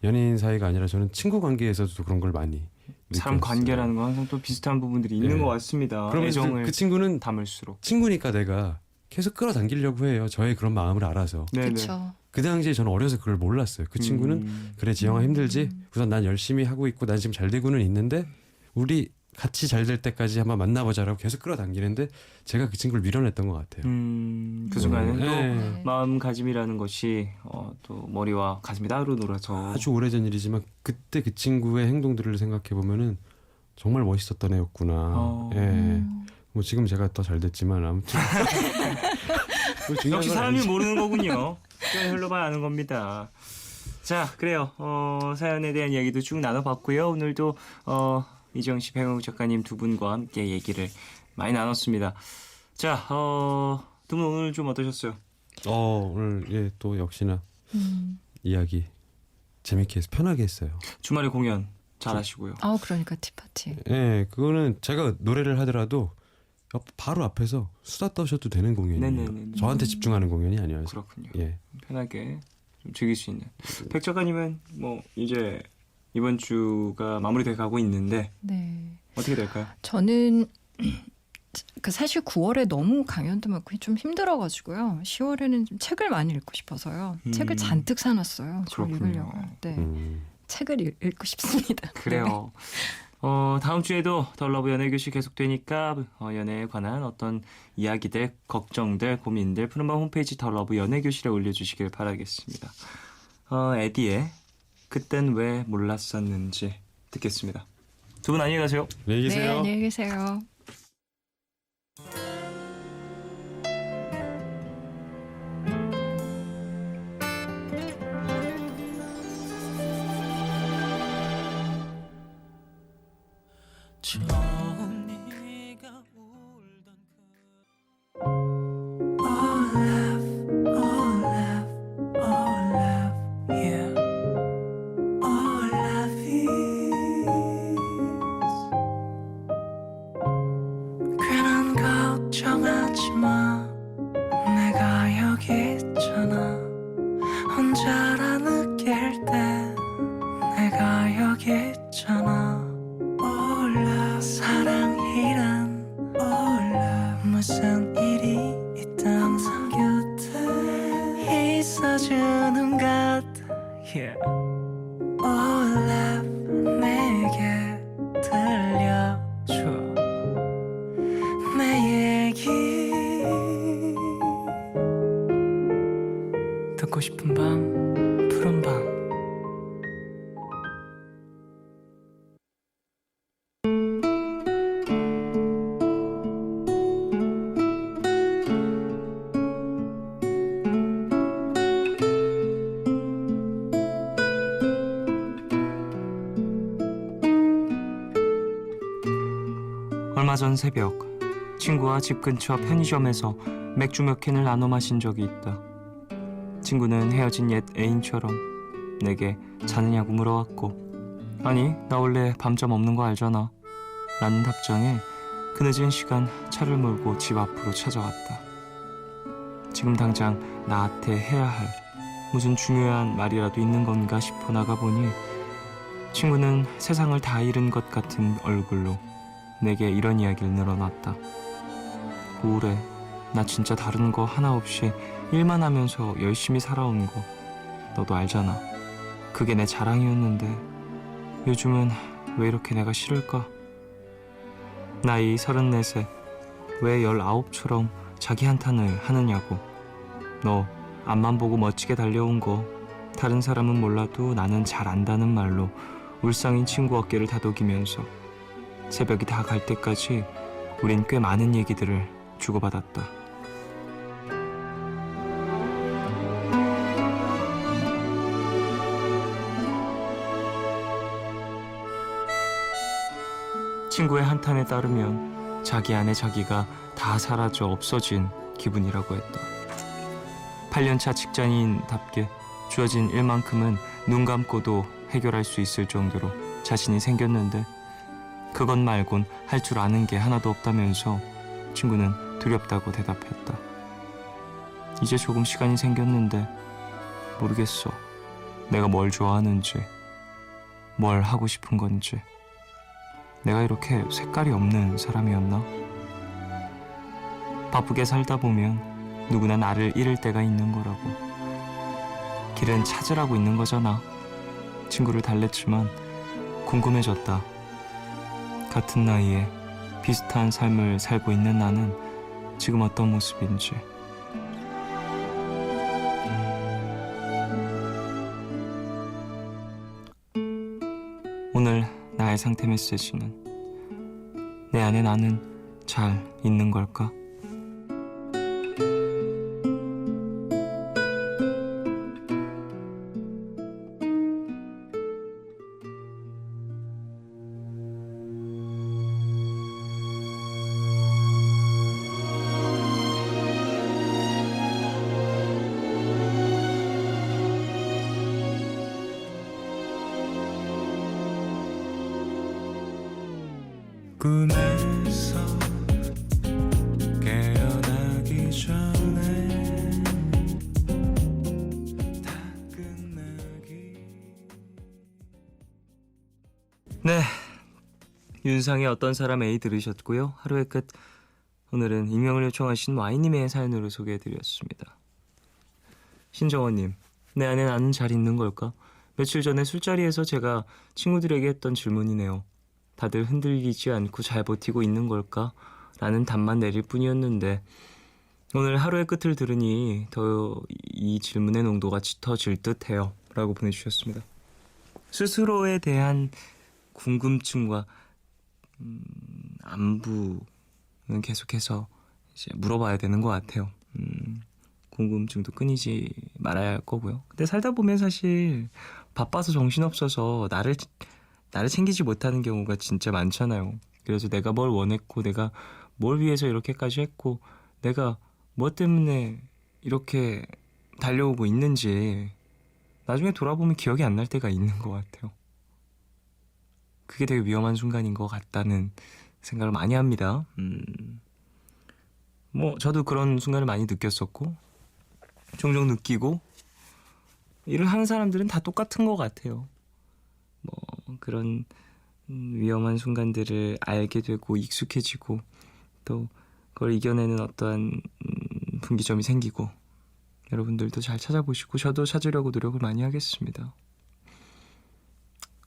연인 사이가 아니라 저는 친구 관계에서도 그런 걸 많이 사람 느꼈어요. 관계라는 건 항상 또 비슷한 부분들이 있는 네. 것 같습니다. 그러면 애정을 그 친구는 담을수록. 친구니까 내가 계속 끌어당기려고 해요. 저의 그런 마음을 알아서. 네네. 그렇죠. 그 당시에 저는 어려서 그걸 몰랐어요. 그 친구는 그래 지영아 힘들지? 우선 난 열심히 하고 있고 난 지금 잘 되고는 있는데 우리 같이 잘 될 때까지 한번 만나보자라고 계속 끌어당기는데 제가 그 친구를 밀어냈던 것 같아요. 그 순간에는 또 네. 마음가짐이라는 것이 또 머리와 가슴이 따로 놀아서 아주 오래전 일이지만 그때 그 친구의 행동들을 생각해 보면은 정말 멋있었던 애였구나. 예. 뭐 지금 제가 더 잘 됐지만 아무튼 뭐 중요한 역시 건 사람이 아니지. 모르는 거군요. 시간이 흘러봐야 아는 겁니다. 자, 그래요. 사연에 대한 이야기도 쭉 나눠봤고요. 오늘도 이정 씨, 배우 작가님 두 분과 함께 얘기를 많이 나눴습니다. 자, 두 분 오늘 좀 어떠셨어요? 오늘 예, 또 역시나 이야기 재밌게 해서 편하게 했어요. 주말에 공연 잘하시고요. 그러니까 티파티. 예, 그거는 제가 노래를 하더라도 바로 앞에서 수다 떠셔도 되는 공연이에요. 네네네. 저한테 집중하는 공연이 아니어서. 그렇군요. 예. 편하게 좀 즐길 수 있는. 백 작가님은 뭐 이제 이번 주가 마무리돼 가고 있는데 네. 어떻게 될까요? 저는 사실 9월에 너무 강연도 많고 좀 힘들어가지고요. 10월에는 좀 책을 많이 읽고 싶어서요. 책을 잔뜩 사놨어요. 좀 그렇군요. 읽으려고. 네. 책을 읽고 싶습니다. 그래요. 다음 주에도 더 러브 연애교실 계속되니까 연애에 관한 어떤 이야기들, 걱정들, 고민들 푸른밤 홈페이지 더 러브 연애교실에 올려주시길 바라겠습니다. 에디의 그땐 왜 몰랐었는지 듣겠습니다. 두 분 안녕히 가세요. 안녕히 네, 계세요. 안녕히 계세요. 처음 네가 울던 All love, all love, all love, yeah. All love is 괜한 걱정하지 마. 내가 여기 있잖아. 혼자라 느낄 때 내가 여기 있잖아. 사랑이란 무슨 일이 있든 곁에 있어주는 것 내게 들려줘 내 얘기 듣고 싶은 밤 푸른 밤 얼마 전 새벽 친구와 집 근처 편의점에서 맥주 몇 캔을 나눠 마신 적이 있다. 친구는 헤어진 옛 애인처럼 내게 자느냐고 물어왔고 아니 나 원래 밤잠 없는 거 알잖아 라는 답장에 그 늦은 시간 차를 몰고 집 앞으로 찾아왔다. 지금 당장 나한테 해야 할 무슨 중요한 말이라도 있는 건가 싶어 나가보니 친구는 세상을 다 잃은 것 같은 얼굴로 내게 이런 이야기를 늘어놨다. 우울해. 나 진짜 다른 거 하나 없이 일만 하면서 열심히 살아온 거 너도 알잖아. 그게 내 자랑이었는데 요즘은 왜 이렇게 내가 싫을까? 나이 34세 왜 19처럼 자기 한탄을 하느냐고. 너 앞만 보고 멋지게 달려온 거 다른 사람은 몰라도 나는 잘 안다는 말로 울상인 친구 어깨를 다독이면서 새벽이 다 갈 때까지 우린 꽤 많은 얘기들을 주고받았다. 친구의 한탄에 따르면 자기 안에 자기가 다 사라져 없어진 기분이라고 했다. 8년차 직장인답게 주어진 일만큼은 눈 감고도 해결할 수 있을 정도로 자신이 생겼는데 그것 말곤 할 줄 아는 게 하나도 없다면서 친구는 두렵다고 대답했다. 이제 조금 시간이 생겼는데 모르겠어. 내가 뭘 좋아하는지, 뭘 하고 싶은 건지. 내가 이렇게 색깔이 없는 사람이었나? 바쁘게 살다 보면 누구나 나를 잃을 때가 있는 거라고. 길은 찾으라고 있는 거잖아. 친구를 달랬지만 궁금해졌다. 같은 나이에 비슷한 삶을 살고 있는 나는 지금 어떤 모습인지. 오늘 나의 상태 메시지는 내 안에 나는 잘 있는 걸까? 꿈에서 깨어나기 전에 다 끝나기. 네, 윤상의 어떤 사람 A 들으셨고요. 하루의 끝, 오늘은 익명을 요청하신 Y님의 사연으로 소개해드렸습니다. 신정원님, 내 안에 나는 잘 있는 걸까? 며칠 전에 술자리에서 제가 친구들에게 했던 질문이네요. 다들 흔들리지 않고 잘 버티고 있는 걸까? 라는 답만 내릴 뿐이었는데 오늘 하루의 끝을 들으니 더 이 질문의濃도가 짙어질 듯해요. 라고 보내주셨습니다. 스스로에 대한 궁금증과 안부는 계속해서 이제 물어봐야 되는 것 같아요. 궁금증도 끊이지 말아야 할 거고요. 근데 살다 보면 사실 바빠서 정신없어서 나를 챙기지 못하는 경우가 진짜 많잖아요. 그래서 내가 뭘 원했고 내가 뭘 위해서 이렇게까지 했고 내가 뭐 때문에 이렇게 달려오고 있는지 나중에 돌아보면 기억이 안 날 때가 있는 것 같아요. 그게 되게 위험한 순간인 것 같다는 생각을 많이 합니다. 뭐 저도 그런 순간을 많이 느꼈었고 종종 느끼고 일을 하는 사람들은 다 똑같은 것 같아요. 뭐 그런 위험한 순간들을 알게 되고 익숙해지고 또 그걸 이겨내는 어떠한 분기점이 생기고 여러분들도 잘 찾아보시고 저도 찾으려고 노력을 많이 하겠습니다.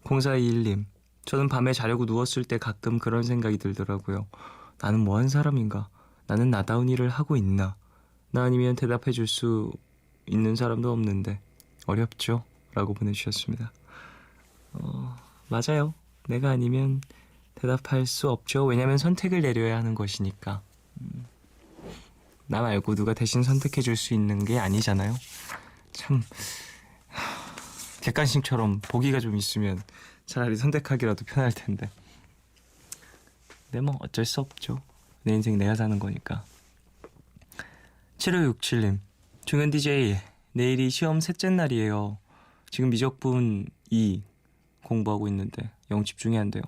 0421님, 저는 밤에 자려고 누웠을 때 가끔 그런 생각이 들더라고요. 나는 뭐한 사람인가? 나는 나다운 일을 하고 있나? 나 아니면 대답해 줄 수 있는 사람도 없는데 어렵죠? 라고 보내주셨습니다. 맞아요. 내가 아니면 대답할 수 없죠. 왜냐면 선택을 내려야 하는 것이니까. 나 말고 누가 대신 선택해 줄 수 있는 게 아니잖아요. 참 객관식처럼 보기가 좀 있으면 차라리 선택하기라도 편할 텐데. 근데 뭐 어쩔 수 없죠. 내 인생 내가 사는 거니까. 7567님, 종현 DJ, 내일이 시험 셋째 날이에요. 지금 미적분 2 공부하고 있는데 영 집중이 안 돼요.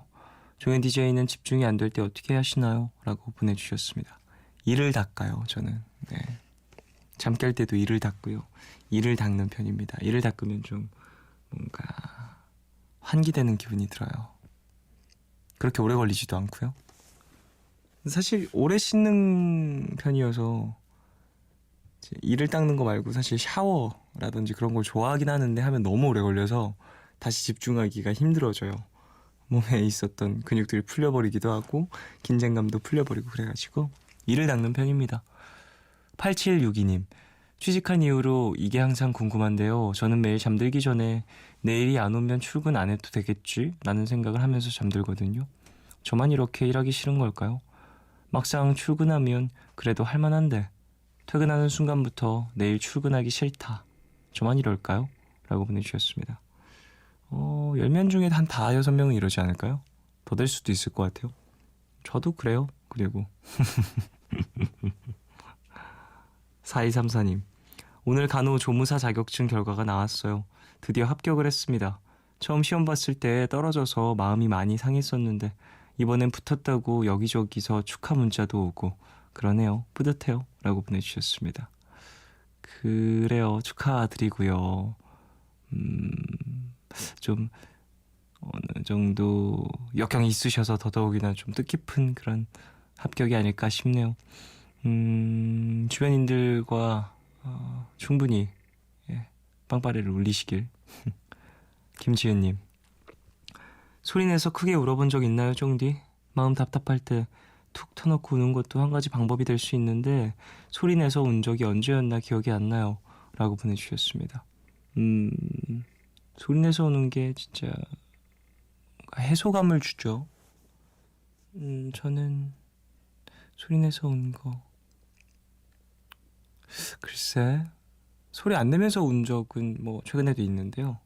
종현 DJ는 집중이 안 될 때 어떻게 하시나요? 라고 보내주셨습니다. 이를 닦아요, 저는. 네. 잠 깰 때도 이를 닦고요. 이를 닦는 편입니다. 이를 닦으면 좀 뭔가 환기되는 기분이 들어요. 그렇게 오래 걸리지도 않고요. 사실 오래 씻는 편이어서 이를 닦는 거 말고 사실 샤워라든지 그런 걸 좋아하긴 하는데 하면 너무 오래 걸려서 다시 집중하기가 힘들어져요. 몸에 있었던 근육들이 풀려버리기도 하고 긴장감도 풀려버리고 그래가지고 이를 닦는 편입니다. 8762님, 취직한 이후로 이게 항상 궁금한데요. 저는 매일 잠들기 전에 내일이 안 오면 출근 안 해도 되겠지? 라는 생각을 하면서 잠들거든요. 저만 이렇게 일하기 싫은 걸까요? 막상 출근하면 그래도 할만한데 퇴근하는 순간부터 내일 출근하기 싫다. 저만 이럴까요? 라고 보내주셨습니다. 10명 중에 한 5-6명은 이러지 않을까요? 더 될 수도 있을 것 같아요. 저도 그래요. 그리고 4234님, 오늘 간호조무사 자격증 결과가 나왔어요. 드디어 합격을 했습니다. 처음 시험 봤을 때 떨어져서 마음이 많이 상했었는데 이번엔 붙었다고 여기저기서 축하 문자도 오고 그러네요. 뿌듯해요. 라고 보내주셨습니다. 그래요. 축하드리고요. 좀 어느 정도 역경이 있으셔서 더더욱이나 좀 뜻깊은 그런 합격이 아닐까 싶네요. 주변인들과 충분히 빵빠레를 울리시길. 김지은님, 소리내서 크게 울어본 적 있나요, 쫑디? 마음 답답할 때 툭 터놓고 우는 것도 한 가지 방법이 될 수 있는데 소리내서 운 적이 언제였나 기억이 안 나요 라고 보내주셨습니다. 소리내서 우는 게 진짜 해소감을 주죠. 저는 소리내서 운 거 글쎄 소리 안 내면서 운 적은 뭐 최근에도 있는데요.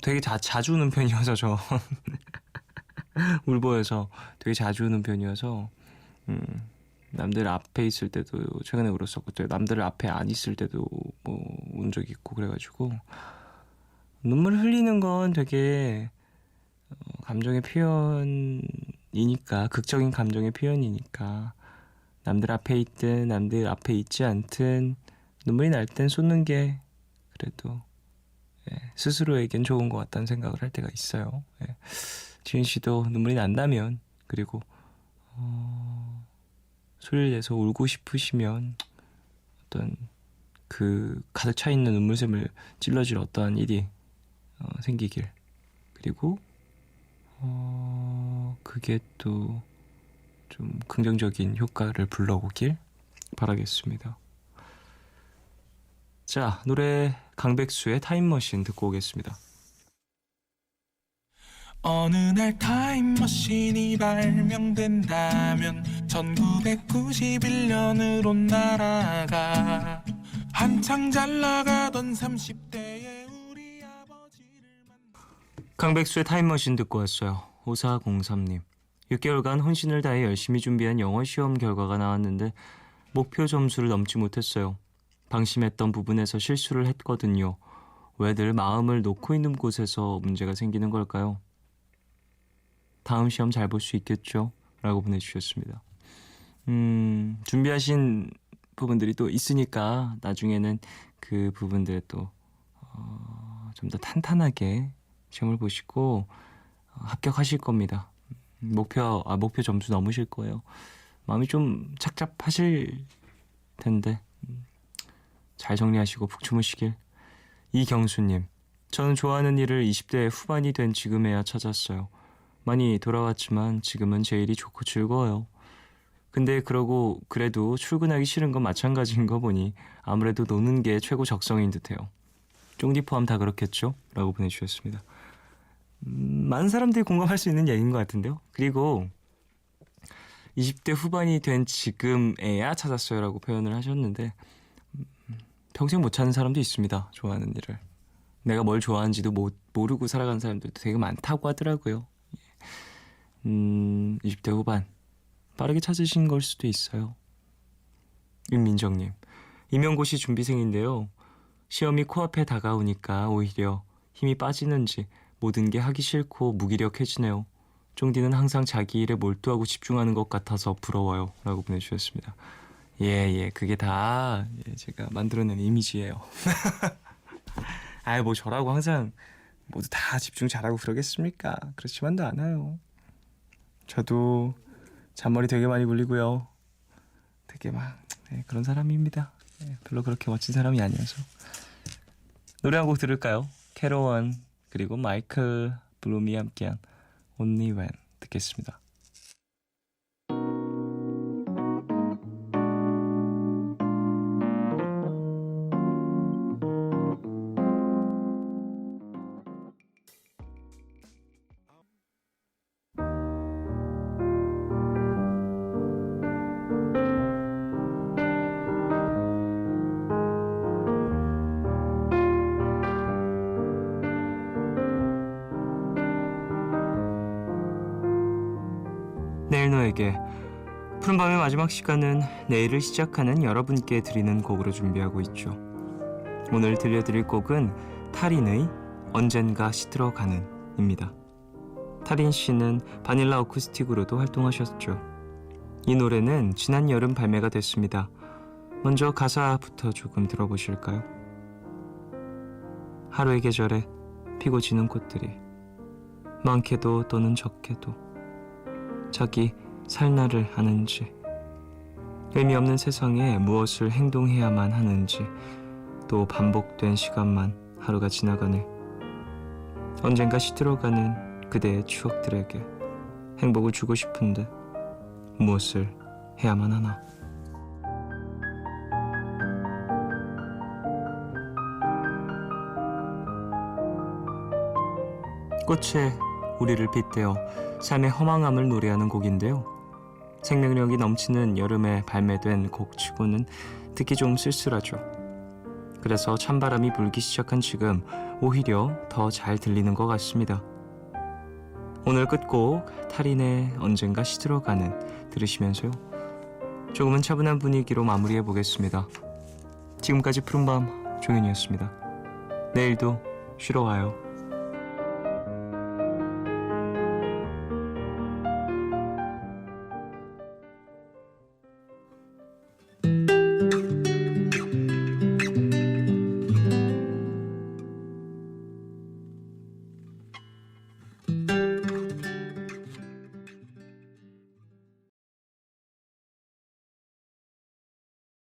되게 자주 우는 편이어서 저 울보여서 되게 자주 우는 편이어서 남들 앞에 있을 때도 최근에 울었었고 또 남들 앞에 안 있을 때도 뭐 운 적이 있고 그래가지고 눈물 흘리는 건 되게 감정의 표현이니까 극적인 감정의 표현이니까 남들 앞에 있든 남들 앞에 있지 않든 눈물이 날 땐 쏟는 게 그래도 스스로에겐 좋은 것 같다는 생각을 할 때가 있어요. 지은 씨도 눈물이 난다면 그리고 소리를 내서 울고 싶으시면 어떤 그 가득 차 있는 눈물샘을 찔러줄 어떠한 일이 생기길 그리고 그게 또 좀 긍정적인 효과를 불러오길 바라겠습니다. 자, 노래 강백수의 타임머신 듣고 오겠습니다. 어느 날 타임머신이 발명된다면 1991년으로 날아가 한창 잘 나가던 30대의 우리 아버지를 강백수의 타임머신 듣고 왔어요. 5403님, 6개월간 혼신을 다해 열심히 준비한 영어 시험 결과가 나왔는데 목표 점수를 넘지 못했어요. 방심했던 부분에서 실수를 했거든요. 왜 늘 마음을 놓고 있는 곳에서 문제가 생기는 걸까요? 다음 시험 잘 볼 수 있겠죠? 라고 보내주셨습니다. 준비하신 부분들이 또 있으니까 나중에는 그 부분들에 또 좀 더 탄탄하게 시험을 보시고 합격하실 겁니다. 목표 점수 넘으실 거예요. 마음이 좀 착잡하실 텐데 잘 정리하시고 푹 주무시길. 이경수님, 저는 좋아하는 일을 20대 후반이 된 지금에야 찾았어요. 많이 돌아왔지만 지금은 제 일이 좋고 즐거워요. 근데 그래도 출근하기 싫은 건 마찬가지인 거 보니 아무래도 노는 게 최고 적성인 듯해요. 쫑디 포함 다 그렇겠죠? 라고 보내주셨습니다. 많은 사람들이 공감할 수 있는 얘기인 것 같은데요. 그리고 20대 후반이 된 지금에야 찾았어요 라고 표현을 하셨는데 평생 못 찾는 사람도 있습니다. 좋아하는 일을. 내가 뭘 좋아하는지도 모르고 살아가는 사람들도 되게 많다고 하더라고요. 20대 후반 빠르게 찾으신 걸 수도 있어요. 윤민정님, 임용고시 준비생인데요. 시험이 코앞에 다가오니까 오히려 힘이 빠지는지 모든 게 하기 싫고 무기력해지네요. 쫑디는 항상 자기 일에 몰두하고 집중하는 것 같아서 부러워요. 라고 보내주셨습니다. 그게 다 제가 만들어낸 이미지예요. 뭐 저라고 항상 모두 다 집중 잘하고 그러겠습니까? 그렇지만도 않아요. 저도 잔머리 되게 많이 굴리고요. 되게 그런 사람입니다. 별로 그렇게 멋진 사람이 아니어서. 노래 한 곡 들을까요? 캐로원 그리고 마이클 블룸이 함께한 Only When 듣겠습니다. 내일 너에게 푸른밤의 마지막 시간은 내일을 시작하는 여러분께 드리는 곡으로 준비하고 있죠. 오늘 들려드릴 곡은 타린의 언젠가 시들어가는 입니다. 타린 씨는 바닐라 어쿠스틱으로도 활동하셨죠. 이 노래는 지난 여름 발매가 됐습니다. 먼저 가사부터 조금 들어보실까요? 하루의 계절에 피고 지는 꽃들이 많게도 또는 적게도 자기 살 날을 아는지 의미 없는 세상에 무엇을 행동해야만 하는지, 또 반복된 시간만 하루가 지나가네. 언젠가 시들어가는 그대의 추억들에게 행복을 주고 싶은데 무엇을 해야만 하나. 꽃에 우리를 빗대어 삶의 허망함을 노래하는 곡인데요. 생명력이 넘치는 여름에 발매된 곡치고는 듣기 좀 쓸쓸하죠. 그래서 찬바람이 불기 시작한 지금 오히려 더 잘 들리는 것 같습니다. 오늘 끝곡 타린의 언젠가 시들어가는 들으시면서요. 조금은 차분한 분위기로 마무리해 보겠습니다. 지금까지 푸른밤 종현이었습니다. 내일도 쉬러 와요.